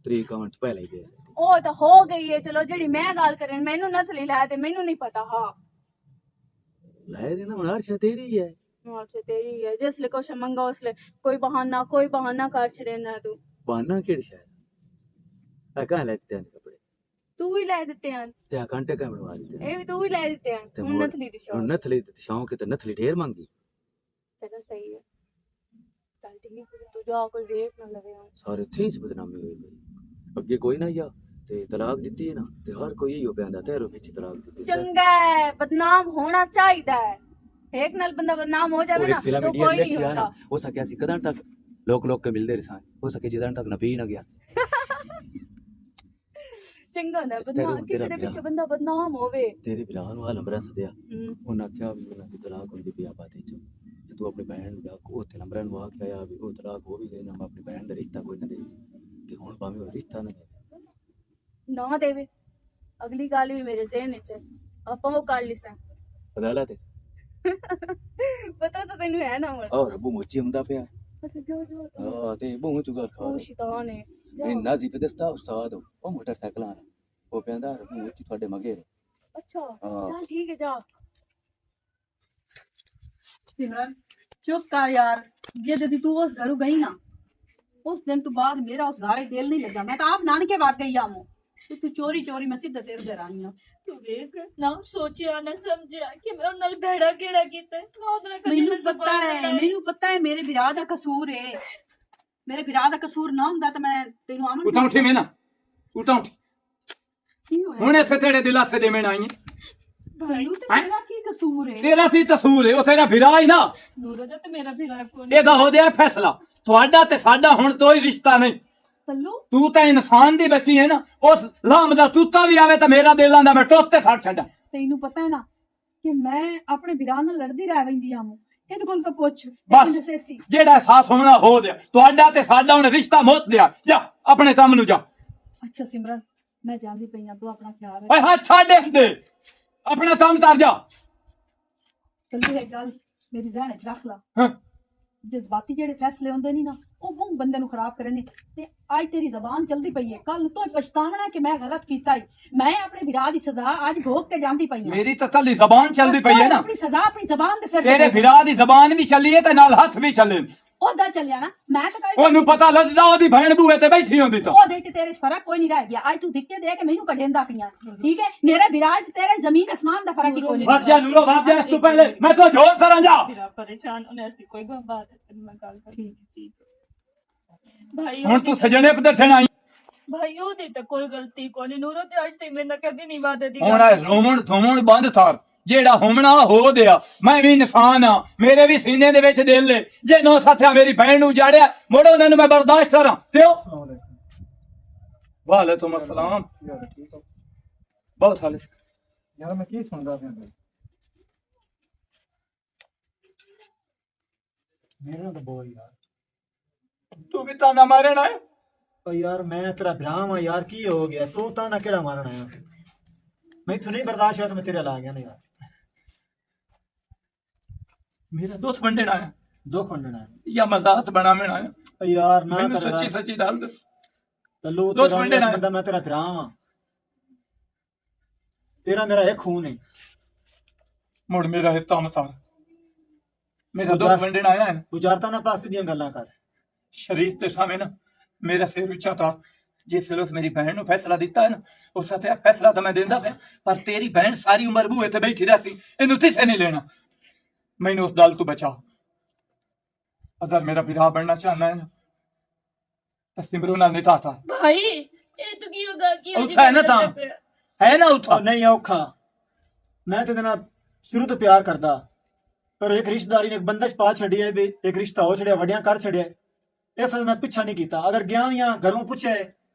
ਤਰੀਕ ਆਉਣ ਤੋਂ ਪਹਿਲਾਂ ਹੀ ਦੇ ਸਕਦੇ। ਉਹ ਤਾਂ ਹੋ ਗਈ ਹੈ ਚਲੋ ਜਿਹੜੀ ਮੈਂ ਗੱਲ ਕਰਨ ਮੈਨੂੰ ਨਥਲੀ ਲੈ ਤੇ ਮੈਨੂੰ ਨਹੀਂ ਪਤਾ ਹਾਂ ਲੈ ਦੇਣਾ ਹੁਣ ਹਰਸ਼ਾ ਤੇਰੀ ਹੈ। ਅੱਛਾ ਤੇਰੀ ਹੈ ਜਿਸ ਲਈ ਕੁਛ ਮੰਗਾ ਉਸ ਲਈ ਕੋਈ ਬਹਾਨਾ ਕਰ ਛੜੇਨਾ ਤੂੰ ਬਹਾਨਾ ਕਿਹੜੀ ਸ਼ਾਇਦ ਆ ਕਹਾਂ ਲੈ ਦਿੱਤੇ ਨੇ ਕੱਪੜੇ ਤੂੰ ਹੀ ਲੈ ਦਿੱਤੇ ਹਨ ਤੇ ਆ ਘੰਟੇ ਕਾ ਬਣਵਾ ਦਿੱਤੇ ਇਹ ਵੀ ਤੂੰ ਹੀ ਲੈ ਦਿੱਤੇ ਹਨ ਤੇ ਹੁਣ ਹੋਰ- ਨਥਲੀ ਦੀ ਹੁਣ ਸ਼ੌਕ ਨਥਲੀ ਤੇ ਸ਼ੌਂਕ ਹੈ ਤੇ ਨਥਲੀ ਢੇਰ ਮੰਗੀ। ਚਲੋ ਸਹੀ ਹੈ ਚੱਲ ਠੀਕ ਹੈ ਤੂੰ ਜਾ ਕੋਈ ਵੇਖ ਨਾ ਲਵੇ ਹੁਣ। ਸਾਰੇ ਉੱਥੇ ਹੀ ਬਦਨਾਮੀ ਹੋਈ ਪਈ ਅੱਗੇ ਕੋਈ ਨਾ ਆ ਤੇ ਤਲਾਕ ਦਿੱਤੀ ਹੈ ਨਾ ਤੇ ਹਰ ਕੋਈ ਇਹੋ ਪਿਆਂਦਾ ਤੇਰੋ ਪਿੱਛੇ ਤਲਾਕ ਦਿੱਤੀ ਚੰਗਾ ਹੈ ਬਦਨਾਮ ਹੋਣਾ ਚਾਹੀਦਾ ਹੈ ਇੱਕ ਨਾਲ ਬੰਦਾ ਬਦਨਾਮ ਹੋ ਉਹ ਜਾਵੇ ਇੱਕ ਨਾ ਫਿਲਮ ਤਾਂ ਇੰਡੀਆ ਕੋਈ ਨਹੀਂ ਦੇਖੀ ਆ ਨਾ ਹੁੰਦਾ ਹੋ ਸਕਿਆ ਸੀ ਕਦਾਂ ਤੱਕ ਲੋਕ ਕੇ ਮਿਲਦੇ ਰਸਾਂ ਹੋ ਸਕੇ ਜਦੋਂ ਤੱਕ ਨਾ ਪੀ ਨਾ ਗਿਆ ਚੰਗਾ ਹੁੰਦਾ ਤੇਰਾ- ਬਦਨਾਮ ਕਿਸੇ ਦੇ ਤੇਰਾ ਪਿੱਛੇ ਬੰਦਾ ਬਦਨਾਮ ਹੋਵੇ ਤੇਰੇ ਵਿਆਹ ਨੂੰ ਆ ਨੰਬਰ ਸਦਿਆ ਹਮ, ਉਹਨਾਂ ਆਖਿਆ ਵੀ ਉਹਨਾਂ ਦੀ ਤਲਾਕ ਹੁੰਦੀ ਪਿਆ ਬਾਤੇ ਚ ਤੇ ਤੂੰ ਆਪਣੀ ਭੈਣ ਦਾ ਉੱਥੇ ਨੰਬਰਾਂ ਨੂੰ ਆ ਕੇ ਆਇਆ ਵੀ ਉਹ ਤਲਾਕ ਹੋ ਵੀ ਗਈ ਨਾ ਮੈਂ ਆਪਣੀ ਭੈਣ ਦਾ ਰਿਸ਼ਤਾ ਕੋਈ ਨਾ ਦੇ ਤੇ ਹੁਣ ਭਾਵੇਂ ਉਹ ਰਿਸ਼ਤਾ ਨਾ ਦੇ ਨਾ ਦੇਵੇ ਅਗਲੀ ਗੱਲ ਵੀ ਮੇਰੇ ਜ਼ਿਹਨ ਵਿੱਚ ਹੈ ਆਪਾਂ ਉਹ ਕਰ ਲਿਸਾਂ ਅਦਾਲਤ ਹੈ ਪਤਾ ਤਾਂ ਤੈਨੂੰ ਹੈ ਨਾ ਹੁਣ ਔਰ ਰੱਬੂ ਮੋਚੀ ਹੁੰਦਾ ਪਿਆ ਅੱਛਾ ਜੋ ਆ ਤੇ ਬਹੁਤ ਚੁਗਾ ਖਾ ਉਹ ਸ਼ੈਤਾਨ ਹੈ ਇਹ ਨਾਜ਼ੀ ਤੇ ਦਸਤਾ ਉਸਤਾਦ ਉਹ ਮੋਟਰਸਾਈਕਲ ਆਣਾ ਉਹ ਕਹਿੰਦਾ ਰੱਬੂ ਮੋਚੀ ਤੁਹਾਡੇ ਮਗੇ ਅੱਛਾ ਹਾਂ। ਚੱਲ ਠੀਕ ਹੈ ਜਾ सिमरन चुप कर यार जे यदि तू उस घरों गई ना उस दिन तो बाद मेरा उस घर दिल नहीं लगा मैं तो आप नानके भाग गई आमो तो तू चोरी चोरी मैं सीधा तेरे घर आई हूं ਤੂੰ ਵੇਖ ਨਾ ਸੋਚਿਆ ਨਾ ਸਮਝਿਆ ਕਿ ਮੈਂ ਉਹਨਾਂ ਨਾਲ ਭੈੜਾ ਕਿਹੜਾ ਕੀਤਾ ਨਾ ਉਹਦੇ ਨਾਲ ਮੈਨੂੰ ਪਤਾ ਹੈ मेरे विराह दा कसूर है मेरे विराह दा कसूर ना हुंदा तो मैं तेनू आमन ਉਠਾ ਉੱਠੀ ਮੈਂ ਨਾ ਉਠਾ ਉੱਠ की होया ਹੁਣ ਇੱਥੇ ਤੇਰੇ ਦਿਲਾਸੇ ਦੇ ਮੈਂ ਆਈ ਹਾਂ। तेनू ते मेरा की कसूर है ਤੇਰਾ ਸੀ ਤਸੂਰ ਹੈ ਉਹ ਤੇਰਾ ਫਿਰਾ ਹੀ ਨਾ ਨੂਰੋ ਦਾ ਤੇ ਮੇਰਾ ਵੀ ਰਾਹ ਕੋਲ ਇਹਦਾ ਹੋ ਗਿਆ ਫੈਸਲਾ ਤੁਹਾਡਾ ਤੇ ਸਾਡਾ ਹੁਣ ਕੋਈ ਰਿਸ਼ਤਾ ਨਹੀਂ तल्लू ਤੂੰ ਤਾਂ ਇਨਸਾਨ ਦੀ ਬੱਚੀ ਹੈ ਨਾ ਉਸ ਲਾਮ ਦਾ ਤੂਤਾ ਵੀ ਆਵੇ ਤਾਂ ਮੇਰਾ ਦਿਲ ਆਂਦਾ ਮੈਂ ਟੋਤੇ ਛੱਡ ਛੱਡਾਂ तेनू पता है ना कि मैं अपने विराह नाल लड़दी रह वैंदी आमो ਇਹਦੇ ਕੋਲ ਤਾਂ ਪੁੱਛ ਬਸ ਦੱਸੇ ਸੀ ਜਿਹੜਾ ਅਹਿਸਾਸ ਹੋਣਾ ਹੋ ਗਿਆ ਤੁਹਾਡਾ ਤੇ ਸਾਡਾ ਹੁਣ ਰਿਸ਼ਤਾ ਮੁੱਕ ਗਿਆ ਜਾ ਆਪਣੇ ਕੰਮ ਨੂੰ ਜਾ ਅੱਛਾ ਸਿਮਰਨ ਮੈਂ ਜਾਂਦੀ ਪਈ ਆ ਤੂੰ ਆਪਣਾ ਖਿਆਲ ਰੱਖ ਓਏ ਹਾਂ ਛੱਡ ਇਸ ਦੇ ਆਪਣਾ ਕੰਮ ਕਰ ਜਾ ਤੱਲੂ ਇਹ ਗੱਲ ਮੇਰੀ ਜ਼ਿਹਨ ਚ ਰੱਖ ਲਾ ਹਾਂ ਜਜ਼ਬਾਤੀ ਜਿਹੜੇ ਫੈਸਲੇ ਹੁੰਦੇ ਨਹੀਂ ਨਾ ਉਹ ਬਹੁਤ ਬੰਦੇ ਨੂੰ ਖਰਾਬ ਕਰਨੇ ਤੇ ਅੱਜ ਤੇਰੀ ਜ਼ਬਾਨ ਚਲਦੀ ਪਈ ਹੈ ਕੱਲ ਨੂੰ ਤੂੰ ਪਛਤਾਵਣਾ ਕਿ ਮੈਂ ਗਲਤ ਕੀਤਾ ਹੀ ਮੈਂ ਆਪਣੇ ਵਿਰਾਹ ਦੀ ਸਜ਼ਾ ਅੱਜ ਭੋਗ ਕੇ ਜਾਂਦੀ ਪਈ ਹਾਂ ਮੇਰੀ ਤਾਂ ਕੱਲੀ ਜ਼ਬਾਨ ਚੱਲਦੀ ਪਈ ਹੈ ਨਾ ਆਪਣੀ ਸਜ਼ਾ ਆਪਣੀ ਜ਼ਬਾਨ ਦੇ ਸਿਰ ਤੇ ਤੇਰੇ ਵਿਰਾਹ ਦੀ ਜ਼ਬਾਨ ਵੀ ਚੱਲੀ ਹੈ ਤੇ ਨਾਲ ਹੱਥ ਵੀ ਚੱਲੇ ਉਹਦਾ ਚੱਲਿਆ ਨਾ ਮੈਂ ਤਾਂ ਕਹਿੰਦੀ ਉਹਨੂੰ ਪਤਾ ਲੱਗਦਾ ਉਹਦੀ ਭੈਣ ਬੂਹੇ ਤੇ ਬੈਠੀ ਹੁੰਦੀ ਤਾਂ ਉਹਦੇ ਤੇ ਤੇਰੇ 'ਚ ਫਰਕ ਕੋਈ ਨਹੀਂ ਰਹਿ ਗਿਆ ਅੱਜ ਤੂੰ ਦਿੱਕੇ ਦੇ ਕੇ ਮੈਨੂੰ ਕੱਢੇਂਦਾ ਪਈਆਂ ਠੀਕ ਹੈ ਮੇਰੇ ਵਿਰਾਹ 'ਚ ਤੇਰੇ ਜ਼ਮੀਨ ਅਸਮਾਨ ਦਾ ਫਰਕ ਹੀ ਕੋਈ ਨਹੀਂ ਵੱਜ ਜਾ ਨੂਰੋ ਵੱਜ ਜਾ ਇਸ ਤੋਂ ਪਹਿਲੇ ਮੈਂ ਤਾਂ ਜੋਰ ਕਰਾਂ ਜਾ ਮੇਰਾ ਪਰੇਸ਼ਾਨ ਉਹਨੇ ਐਸੀ ਕੋਈ ਬਾਤ ਹੈ ਤੈਨੂੰ ਮੈਂ ਗੱਲ ਕਰ ਠੀਕ ਭਾਈ ਹੁਣ ਤੂੰ ਸਜਣੇ ਪੇ ਦੱਸਣ ਆਈ ਭਾਈ ਉਹਦੀ ਤਾਂ ਕੋਈ ਗਲਤੀ ਕੋਈ ਨਹੀਂ ਨੂਰੋ ਤੇ ਅੱਜ ਤੇ ਮੇਰੇ ਨਾਲ ਕਦੀ ਨਹੀਂ ਵਾਦੇ ਦੀ ਹੁਣ ਇਹ ਰੋਮਣ ਧੋਮਣ ਬੰਦ ਥਾਰ ਜਿਹੜਾ ਹੋਮਣਾ ਹੋ ਦਿਆ ਮੈਂ ਵੀ ਇਨਸਾਨ ਆ ਮੇਰੇ ਵੀ ਸੀਨੇ ਦੇ ਵਿੱਚ ਦਿਲ ਏ ਜੇ ਨੋ ਸਾਥਿਆ ਮੇਰੀ ਭੈਣ ਨੂੰ ਜਾੜਿਆ ਮੋੜੋ ਉਹਨਾਂ ਨੂੰ ਮੈਂ ਬਰਦਾਸ਼ਤ ਕਰਾਂ ਕਿਉਂ ਵਾਲੇਕੁਮ ਅਸਲਾਮ ਯਾਰ ਠੀਕ ਹੋ ਬਹੁਤ ਹਾਲੇ ਯਾਰ ਮੈਂ ਕੀ ਸੁਣਦਾ ਪਿਆ ਮੇਰੇ ਨਾਲ ਤਾਂ ਬੋਲ ਯਾਰ ਤੂੰ ਵੀ ਤਾਨਾ ਮਾਰਨਾ ਹੈ ਓ ਯਾਰ ਮੈਂ ਤੇਰਾ ਭਰਾ ਵਾਂ ਯਾਰ ਕੀ ਹੋ ਗਿਆ ਤੂੰ ਤਾਂ ਨਾ ਕਿਹੜਾ ਮਾਰਨ ਆਇਆ ਮੈਂ ਇਥੋਂ ਨਹੀਂ ਬਰਦਾਸ਼ਤ ਹੋਇਆ ਤਾਂ ਮੈਂ ਤੇਰੇ ਲਾ ਗਿਆ ਨਾ ਯਾਰ ਮੇਰਾ ਦੋਸਤ ਬੰਦੇ ਨਾ ਦੁੱਖ ਵੰਡਣਾ ਜਾਂ ਮਜ਼ਾਕ ਬਣਾਉਣ ਆਇਆ ਓ ਯਾਰ ਨਾ ਮੈਨੂੰ ਕਰ ਸੱਚੀ ਸੱਚੀ ਦੱਸ ਦੱਸ ਤੱਲੂ ਦੁੱਖ ਤੇਰਾ ਵੰਡਣਾ ਹੈ। ਬੰਦਾ ਮੈਂ ਤੇਰਾ ਭਰਾ ਵਾਂ ਤੇਰਾ ਮੇਰਾ ਇੱਕ ਖੂਨ ਹੈ ਮੁੜ ਮੇਰਾ ਹਿੱਤਾ ਮਤਾਰ ਮੇਰਾ ਦੋਸਤ ਵੰਡਣ ਆਇਆ ਹੈ ਗੁਜ਼ਾਰਤਾ ਨਾ ਪਾਸੇ ਦੀਆਂ ਗੱਲਾਂ ਕਰ ਸ਼ਰੀਫ ਦੇ ਸਾਹਮਣੇ ਨਾ ਮੇਰਾ ਸਿਰ ਉੱਚਾ ਤਾਂ ਜਿਸ ਵੇਲੇ ਉਸ ਮੇਰੀ ਭੈਣ ਨੂੰ ਫੈਸਲਾ ਦਿੱਤਾ ਹੈ ਨਾ ਉਸ ਸਾਥੇ ਫੈਸਲਾ ਤਾਂ ਮੈਂ ਦਿੰਦਾ ਪਿਆ ਪਰ ਤੇਰੀ ਭੈਣ ਸਾਰੀ ਉਮਰ ਬੂਹੇ ਤੇ ਬੈਠੀ ਰਹੀ ਇਹਨੂੰ ਕਿਸੇ ਨਹੀਂ ਲੈਣਾ ਮੈਨੂੰ ਉਸ ਦਲ ਤੋਂ ਬਚਾ ਅਗਰ ਮੇਰਾ ਵਿਰਾਹ ਬਣਨਾ ਚਾਹਨਾ ਹੈ ਨਾ ਤਾਂ ਸਿਮਰੂ ਨਾਲ ਨਿਤਾ ਥਾ ਭਾਈ ਇਹ ਤੂੰ ਕੀ ਹੋਗਾ ਕੀ ਉੱਥਾ ਹੈ ਨਾ ਤਾਂ ਹੈ ਨਾ ਉੱਥਾ ਉਹ ਨਹੀਂ ਔਖਾ ਮੈਂ ਤੇਰੇ ਨਾਲ ਸ਼ੁਰੂ ਤੋਂ ਪਿਆਰ ਕਰਦਾ ਪਰ ਇੱਕ ਰਿਸ਼ਤੇਦਾਰੀ ਨੇ ਇੱਕ ਬੰਦਸ਼ ਪਾ ਛੱਡੀ ਹੈ ਵੀ ਇੱਕ ਰਿਸ਼ਤਾ ਹੋ ਛੜਿਆ ਵੱਡਿਆਂ ਕਰ ਛੜਿਆ ਇਸ ਲਈ ਮੈਂ ਪਿੱਛਾ ਨਹੀਂ ਕੀਤਾ ਅਗਰ ਗਿਆ ਜਾਂ ਘਰੋਂ ਪੁੱਛਿਆ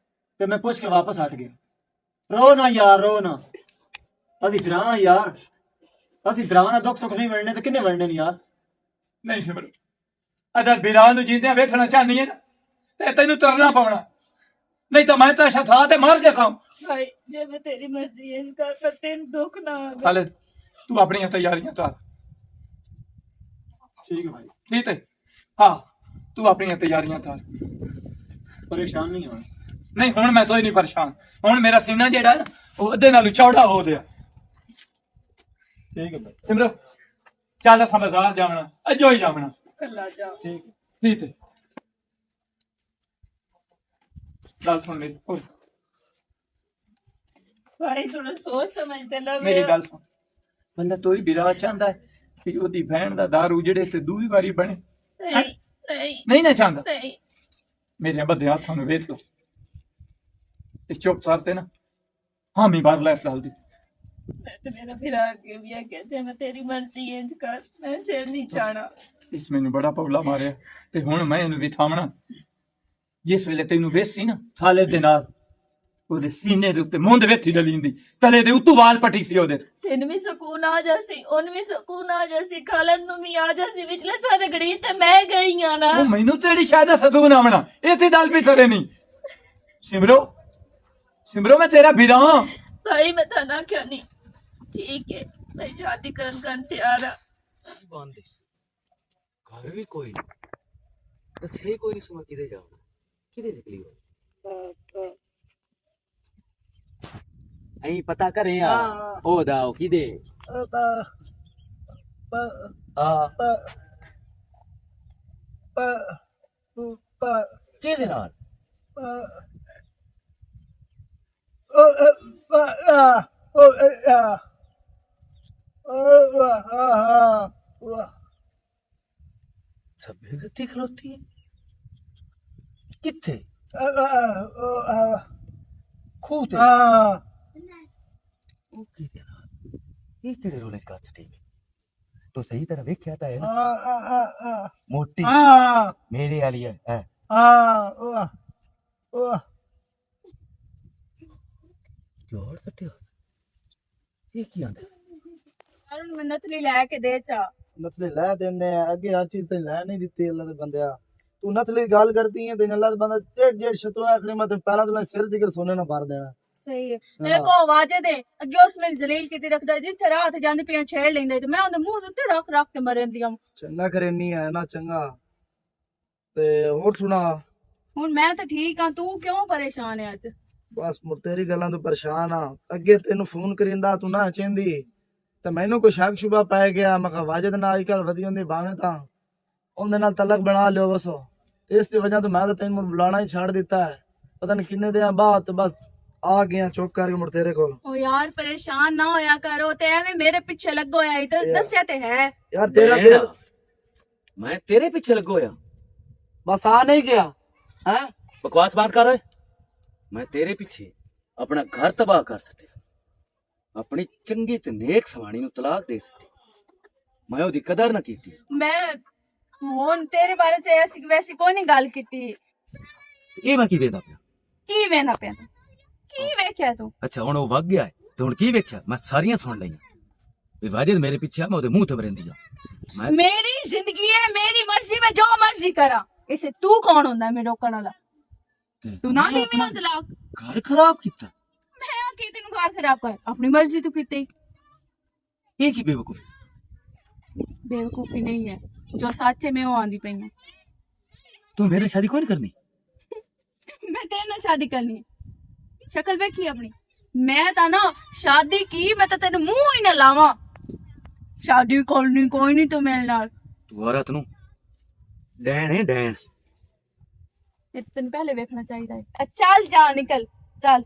ਤੇ ਮੈਂ ਪੁੱਛ ਕੇ ਵਾਪਸ ਹਟ ਗਿਆ ਰੋ ਨਾ ਯਾਰ ਰੋ ਨਾ ਅਸੀਂ ਭਰਾ ਯਾਰ ਅਸੀਂ ਭਰਾ ਨਾਲ ਦੁੱਖ ਸੁੱਖ ਨਹੀਂ ਵੰਡਣੇ ਤੇ ਕਿੰਨੇ ਵੰਡਣੇ ਨੇ ਯਾਰ ਨਹੀਂ ਸਿਮਰੂ ਅਗਰ ਵਿਰਾਹ ਨੂੰ ਜਿੰਦਿਆਂ ਵੇਖਣਾ ਚਾਹਨੀ ਹੈ ਨਾ ਤੇ ਤੈਨੂੰ ਤਰਨਾ ਪਵਣਾ ਨਹੀਂ ਤਾਂ ਮੈਂ ਤਾਂ ਸ਼ਥਾ ਤੇ ਮਰ ਜਾਵਾਂ ਭਾਈ ਜੇ ਮੈਂ ਤੇਰੀ ਮਰਜ਼ੀ ਹੈ ਕਰ ਪਰ ਤੈਨੂੰ ਦੁੱਖ ਨਾ ਆਵੇ ਖਾਲਿਦ ਤੂੰ ਆਪਣੀਆਂ ਤਿਆਰੀਆਂ ਕਰ ਠੀਕ ਹੈ ਭਾਈ ਠੀਕ ਹੈ ਹਾਂ ਤੂੰ ਆਪਣੀਆਂ ਤਿਆਰੀਆਂ ਕਰ ਪਰੇਸ਼ਾਨ ਨਹੀਂ ਹੋਣਾ ਨਹੀਂ ਹੁਣ ਮੈਂ ਤੋਂ ਨਹੀਂ ਪਰੇਸ਼ਾਨ। ਹੁਣ ਮੇਰਾ ਸੀਨਾ ਜਿਹੜਾ ਨਾ ਉਹ ਅੱਧੇ ਨਾਲੋਂ ਚੌੜਾ ਹੋ ਗਿਆ। ਠੀਕ ਹੈ ਭਾਈ। ਸਿਮਰੋ ਚੱਲ ਅਸਾਂ ਬਾਜ਼ਾਰ ਜਾਵਣਾ, ਅੱਜੋ ਹੀ ਜਾਵਣਾ। ਕੱਲਾ ਜਾ। ਠੀਕ ਹੈ। ਠੀਕ ਹੈ। ਗੱਲ ਸੁਣ ਮੇਰੀ ਹੋਰ ਭਾਈ ਥੋੜਾ ਸੋਚ ਸਮਝ ਤੇ ਲੈ ਮੇਰੀ ਗੱਲ ਸੁਣ। ਬੰਦਾ ਤੋਈ ਵਿਰਾਹ ਚਾਹੁੰਦਾ ਹੈ ਕਿ ਉਹਦੀ ਭੈਣ ਦਾ ਦਾਰੂ ਜਿਹੜੇ ਤੇ ਦੂਜੀ ਵਾਰੀ ਬਣੇ। ਨਹੀਂ ਨਹੀਂ ਨਹੀਂ ਨਾ ਚਾਹੁੰਦਾ। ਨਹੀਂ ਮੇਰੇ ਬੱਦੇ ਹੱਥਾਂ ਨੂੰ ਵੇਖ ਲੋ ਤੇ ਚੁੱਪ ਕਰਤੇ ਨਾ ਹਾਮੀ ਬਾਰ ਲੈ ਗੱਲ ਦੀ। ਮੈਂ ਤੇ ਮੇਰਾ ਫਿਰਾ ਅੱਗੇ ਵੀ ਆ ਗਿਆ ਜੇ ਮੈਂ ਤੇਰੀ ਮਰਜ਼ੀ ਇੰਜ ਕਰ, ਮੈਂ ਸਿਰ ਨਹੀਂ ਚਾਣਾ। ਇਸ ਮੈਨੂੰ ਬੜਾ ਪੌਲਾ ਮਾਰਿਆ ਤੇ ਹੁਣ ਮੈਂ ਇਹਨੂੰ ਵੀ ਥਾਮਣਾ। ਜਿਸ ਵੇਲੇ ਤੈਨੂੰ ਵੇਸੀ ਨਾ ਥਾਲੇ ਦੇ ਨਾਲ ਉਹਦੇ ਸੀਨੇ ਦੇ ਉੱਤੇ ਮੁੰਦ ਵੇਥੀ ਡਲੀਂਦੀ, ਤਲੇ ਦੇ ਉੱਤੋਂ ਵਾਲ ਪੱਟੀ ਸੀ ਉਹਦੇ। ਤੈਨੂੰ ਵੀ ਸਕੂਨ ਆ ਜਾਸੀ, ਉਹਨੂੰ ਵੀ ਸਕੂਨ ਆ ਜਾਸੀ, ਖਾਲਦ ਨੂੰ ਵੀ ਆ ਜਾਸੀ। ਵਿਚਲੇ ਸਾਰੇ ਗੜੀ ਤੇ ਮੈਂ ਗਈ ਆ ਨਾ। ਉਹ ਮੈਨੂੰ ਤੇਰੀ ਸ਼ਾਇਦ ਸਤੂਨ ਆਵਣਾ ਇੱਥੇ ਦਲ ਵੀ ਥਲੇ ਨਹੀਂ। ਸਿਮਰੋ ਸਿਮਰੋ ਮੈਂ ਤੇਰਾ ਵੀਰਾ। ਭਾਈ ਮੈਂ ਤਾਂ ਨਾ ਕਿਹਾ ਨਹੀਂ। ਠੀਕ ਹੈ ਮੈਂ ਸ਼ਾਦੀ ਕਰਨ ਤਿਆਰ ਆ। ਬੰਦਿਸ਼ ਘਰ ਵੀ ਕੋਈ ਨਹੀਂ, ਦੱਸੇ ਕੋਈ ਨਹੀਂ ਸੁਣਾ ਕਿਦੇ ਜਾਣਾ, ਕਿਦੇ ਨਿਕਲੀ ਹੋ ਐਂ ਪਤਾ ਕਰੇ ਆ ਉਹ ਦਾਓ ਕਿਦੇ ਕਿਦੇ ਨਾਲ ਸਭੇ ਗਤੀ ਖਲੋਤੀ ਹੈ ਕਿੱਥੇ ਖੂਹ ਤੇ ਉਹ ਕਿਹਦੇ ਨਾਲ ਇਹ ਕਿਹੜੇ ਰੋਲੇ ਕੱਚਟੀ में तो सही तरह वेख्या था है ना मोटी मेरे वाली है जोर सट्टे ये की आंदे ਅਰੁਣ ਮੈਂ ਨਥਲੀ ਲੈ ਕੇ ਦੇ ਚਾ। नथली लै देने अगे हर चीज से लै नहीं दित्ती अल्लाह दे बंदिया। तू नथली दी गल करती है ते अल्लाह दे बंदा जेड़ शत्रु आखरी मैं तेन पहला तो सिर दिकर सोने ना भर देना। ਸਹੀ ਹੈ ਮੇਰੇ ਕੋ ਆਵਾਜ਼ੇ ਦੇ ਅੱਗੇ ਉਸ ਮੈਨੂੰ ਜਲੀਲ ਕੀਤੀ ਰੱਖਦਾ ਜਿੱਥੇ ਰਾਤ ਜਾਂਦੀ ਪਿਆ ਛੇੜ ਲੈਂਦਾ ਤੇ ਮੈਂ ਉਹਦੇ ਮੂੰਹ ਦੇ ਉੱਤੇ ਰੱਖ ਕੇ ਮਰੇਂਦੀ ਆ। चंगा करे नहीं है ना चंगा ते होर सुना। ਹੁਣ ਮੈਂ ਤਾਂ ਠੀਕ ਆ, ਤੂੰ ਕਿਉਂ ਪਰੇਸ਼ਾਨ ਹੈ ਅੱਜ? बस मुड़ तेरी गल्लां तो परेशान हाँ। अगे तेन फोन करिंदा तू ना चेंदी ते मैनू कोई शक शुबा पै गया। मैं कहा वाजिद नाल अजकल वधी होंदी भावें तां उहदे नाल तलक बना लियो बसो। इस दी वजह तो मैं तो तेन मुड़ बुलाना ही छाड़ दिता है। पता नहीं किन्ने दिन बाद तो बस आ गया चुप करके मुड़ तेरे कोल। ओ यार परेशान ना होया करो ते एवें मेरे पीछे लगो है तो दस्या ते है यार तेरा दिल मैं तेरे पीछे लगो होया बस आ नहीं गया है। बकवास बात कर रहे। मैं तेरे पीछे अपना घर तबाह कर सके, अपनी चंगी ते नेक सवाणी नु तलाक दे सके। मैं ओदी कदर ना कीती। मैं हुन तेरे बारे च ऐसी वैसी कोई नहीं गल कीती। ये मैं की वेंदा पिया की वेंदा पिया तू की वेख्या तू? अच्छा हुण ओ वग गया है ते हुण की वेख्या मैं सारियां सुन लईयां वे वाजिद मेरे पीछे मैं ओदे मुंह ते बरेंदी आ। मैं मेरी जिंदगी है मेरी मर्जी में जो मर्जी करा। इसे तू कौन होंदा है मेरे रोकण वाला? तू ना दी मैं तलाक घर खराब कीता। मैं की तेन घर खराब कर अपनी मर्जी तू कीती। ये की बेवकूफी। बेवकूफी नहीं है जो सच है मैं वो आंदी पई हूं। तू मेरे शादी कोई नहीं करनी। मैं तेरे नाल शादी करनी है। शक्ल वेखी अपनी। मैं ता ना शादी की मैं तो तेरे मुंह ही ना लावा। शादी करनी कोई नहीं तू मेरे नाल। तू औरत नु डैन है डैन। ये तेन पहले वेखना चाहिए है। चल जा निकल चल।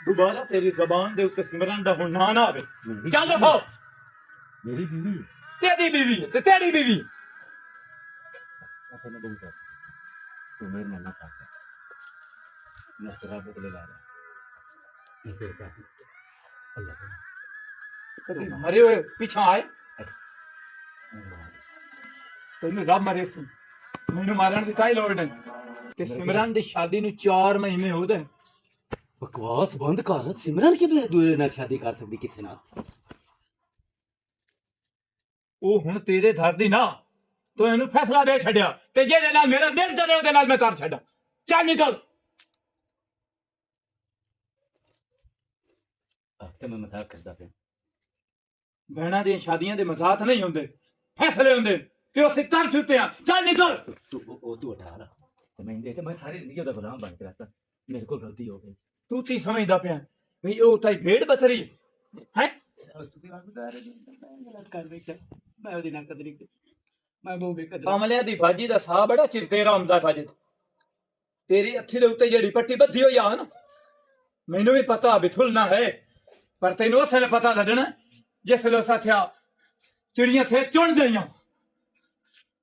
दोबारा तेरी जबान दे उत्ते सिमरन दा हुण ना ना आवे। चल दफो। मेरी बीवी है। तेरी बीवी है ते तेरी बीवी अपने बोल कर तू मेरे नाल ना कर। मैं तेरा बदले ला रहा मैं तेरे का अल्लाह कभी मरे हुए पीछा आए तेनू रब मरे सी मैनू मारन दी काई लोड़ नहीं। ते सिमरन दी शादी नू 4 महीने हो गए ਬਕਵਾਸ ਬੰਦ ਕਰ। ਸਿਮਰਨ ਕਿਦੋਂ ਦੂਰੇ ਨਾਲ ਸ਼ਾਦੀ ਕਰ ਸਕਦੀ ਕਿਸੇ ਨਾਲ? ਉਹ ਹੁਣ ਤੇਰੇ ਦਰ ਦੀ ਨਾ, ਤੂੰ ਇਹਨੂੰ ਫੈਸਲਾ ਦੇ ਛੱਡਿਆ, ਤੇ ਜਿਹਦੇ ਨਾਲ ਮੇਰਾ ਦਿਲ ਚੱਲੇ ਉਹਦੇ ਨਾਲ ਮੈਂ ਕਰ ਛੱਡਾਂ। ਚੱਲ ਨਿਕਲ। ਤੇ ਮੈਂ ਮਜ਼ਾਕ ਕਰਦਾ ਪਿਆ। ਭੈਣਾਂ ਦੀਆਂ ਸ਼ਾਦੀਆਂ ਦੇ ਮਜ਼ਾਕ ਨਹੀਂ ਹੁੰਦੇ, ਫੈਸਲੇ ਹੁੰਦੇ, ਤੇ ਅਸੀਂ ਕਰ ਚੁੱਕੇ ਆ। ਚੱਲ ਨਿਕਲ। ਤੂੰ ਹਟਾ ਲਾ। ਤੇ ਮੈਂ ਸਾਰੀ ਜ਼ਿੰਦਗੀ ਉਹਦਾ ਗੁਲਾਮ ਬਣ ਕੇ ਰਹਿਤਾ। ਮੇਰੇ ਕੋਲ ਗਲਤੀ ਹੋ ਗਈ। ਤੂੰ ਕੀ ਸਮਝਦਾ ਪਿਆ ਵੀ ਉਹ ਤਾਂ ਭੇਡ ਬਤਰੀ ਹੈ? ਮੈਂ ਉਹਦੀ ਨਾ ਕਦਰੀ ਮੈਂ ਬਹੁਤ ਬੇਕਦਰ। ਅਮਲਿਆਂ ਦੀ ਬਾਜੀ ਦਾ ਸਾਹ ਬੜਾ ਚਿਰਤੇਰਾ ਹੁੰਦਾ ਫਾਜਦ। ਤੇਰੀ ਅੱਖੀ ਦੇ ਉੱਤੇ ਜਿਹੜੀ ਪੱਟੀ ਬੱਧੀ ਹੋਈ ਆ ਨਾ, ਮੈਨੂੰ ਵੀ ਪਤਾ ਬਿਥੁਲਣਾ ਹੈ, ਪਰ ਤੈਨੂੰ ਉਸੇ ਵੇਲੇ ਪਤਾ ਲੱਗਣਾ ਜਿਸ ਵੇਲੇ ਸਾਥਿਆ ਚਿੜੀਆਂ ਥੇ ਚੁਣ ਗਈਆਂ।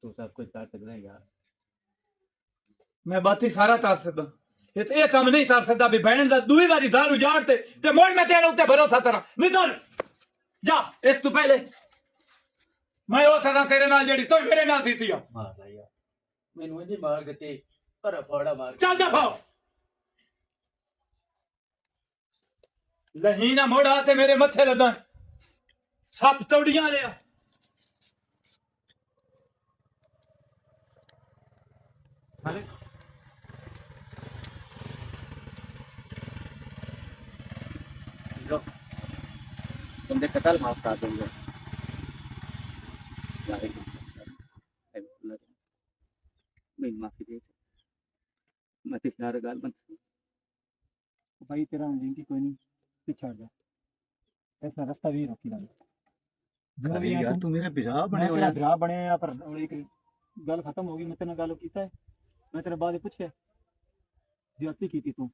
ਤੂੰ ਸਭ ਕੁਝ ਕਰ ਸਕਦਾ ਹੈ ਯਾਰ। ਮੈਂ ਬਾਤੀ ਸਾਰਾ ਤਾਰ ਸਕਦਾ, ਇਹ ਕੰਮ ਨਹੀਂ ਕਰ ਸਕਦਾ ਵੀ ਬਹਿਣ ਦਾ ਦੂਈ ਵਾਰੀ ਦਾਰੂ ਜਾੜ ਤੇ ਮੋੜ ਮੈਂ ਤੇਰੇ ਉੱਤੇ ਭਰੋਸਾ ਕਰਾਂ। ਨਿਕਲ ਜਾ। ਇਸ ਤੋਂ ਪਹਿਲੇ ਮੈਂ ਉਹ ਤਰ੍ਹਾਂ ਤੇਰੇ ਨਾਲ ਜਿਹੜੀ ਤੂੰ ਮੇਰੇ ਨਾਲ ਦਿੱਤੀ ਆ। ਮਾਰ ਲਾ ਯਾਰ ਮੈਨੂੰ ਇੰਜ ਮਾਰ ਦਿੱਤੀ ਪਰ ਫੋੜਾ ਮਾਰ। ਚੱਲ ਦਫਾ। ਲਹੀ ਨਾ ਮੋੜਾ ਤੇ ਮੇਰੇ ਮੱਥੇ ਲੱਦਾਂ ਸੱਪ ਤੌੜੀਆਂ ਲਿਆ। तुमने कतल माफ कर दूंगा। मैं माफी दे मैं ते यार गाल बन भाई तेरा लिंक कोई नहीं पीछे जा, ऐसा रास्ता भी रोकी ना जो भी यार तू मेरा बिरा बने मैं हो तेरा यार। भरा बने या पर एक गल खत्म होगी। मैं तेरे गल कीता है, मैं तेरे बाद पूछे ज्यादती की तू।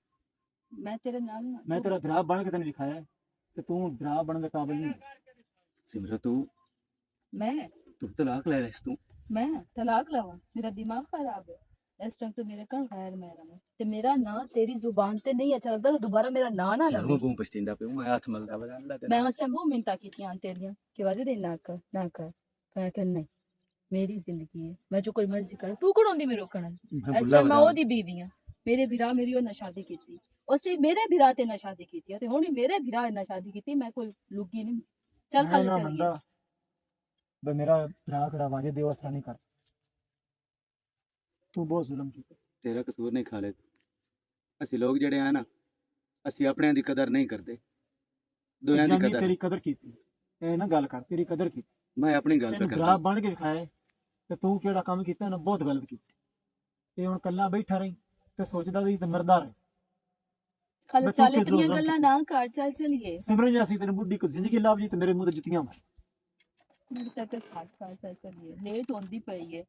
मैं तेरे नाल मैं तेरा भरा बन के तेने दिखाया है कि तू भरा बनने के काबिल नहीं। सिमरन तू मैं तलाक ले रही तू। मैं तलाक लवा? मेरा दिमाग खराब है। इस टाइम तो मेरे घर गैर महरम है ते मेरा ना तेरी जुबान ते नहीं चलदा। दोबारा मेरा ना ना चलो लवे। मैं पछतांदा पे मैं हाथ मलदा बजा मैं उस टाइम बहुत मिन्नतां कीतियां तेरियां कि वजह दे ना कर मैं कर नहीं, मेरी जिंदगी है, मैं जो कोई मर्जी कर। तू कौन होंदी मेरे रोकण? इस टाइम मैं ओदी बीवी हां। मेरे भरा मेरी ओह शादी कीती, उस टाइम मेरे भरा ते ना शादी कीती ते हुण मेरे भरा ना शादी कीती। मैं कोई लुगी नहीं। चल खाली चलिए। बे मेरा भरा कड़ा वाजे देव असर नहीं कर सकता। तू बहुत जुल्म कीता। तेरा कसूर नहीं खालिद। ਅਸੀਂ ਲੋਕ ਜਿਹੜੇ ਆ ਨਾ ਅਸੀਂ ਆਪਣਿਆਂ ਦੀ ਕਦਰ ਨਹੀਂ ਕਰਦੇ, ਦੁਨੀਆਂ ਦੀ ਕਦਰ। तेरी कदर कीती ए ना गल कर, तेरी कदर कीती। ਮੈਂ ਆਪਣੀ ਗੱਲ ਤੈਨੂੰ ਤੇ ਭਰਾ ਕਰਦਾ। ਬਣ ਕੇ ਵਿਖਾਇਆ ਤੇ ਤੂੰ ਕਿਹੜਾ ਕੰਮ ਕੀਤਾ ਨਾ, ਬਹੁਤ ਗਲਤ ਕੀਤਾ। ਤੇ ਹੁਣ ਕੱਲਾ ਬੈਠਾ ਰਹੀ ਤੇ ਸੋਚਦਾ ਵੀ ਤੇ ਮਰਦਾ ਰਹੇ। खाली बच्चों चल के इतनी जोर गल्ला ना कर। चल चलिए। सिमरन जैसी तेरी बुढ़ी को जिंदगी लाभ जी ते मेरे मुंह ते जुतियां मार। मेरे साथ साथ चल चलिए। लेट होंदी पई है।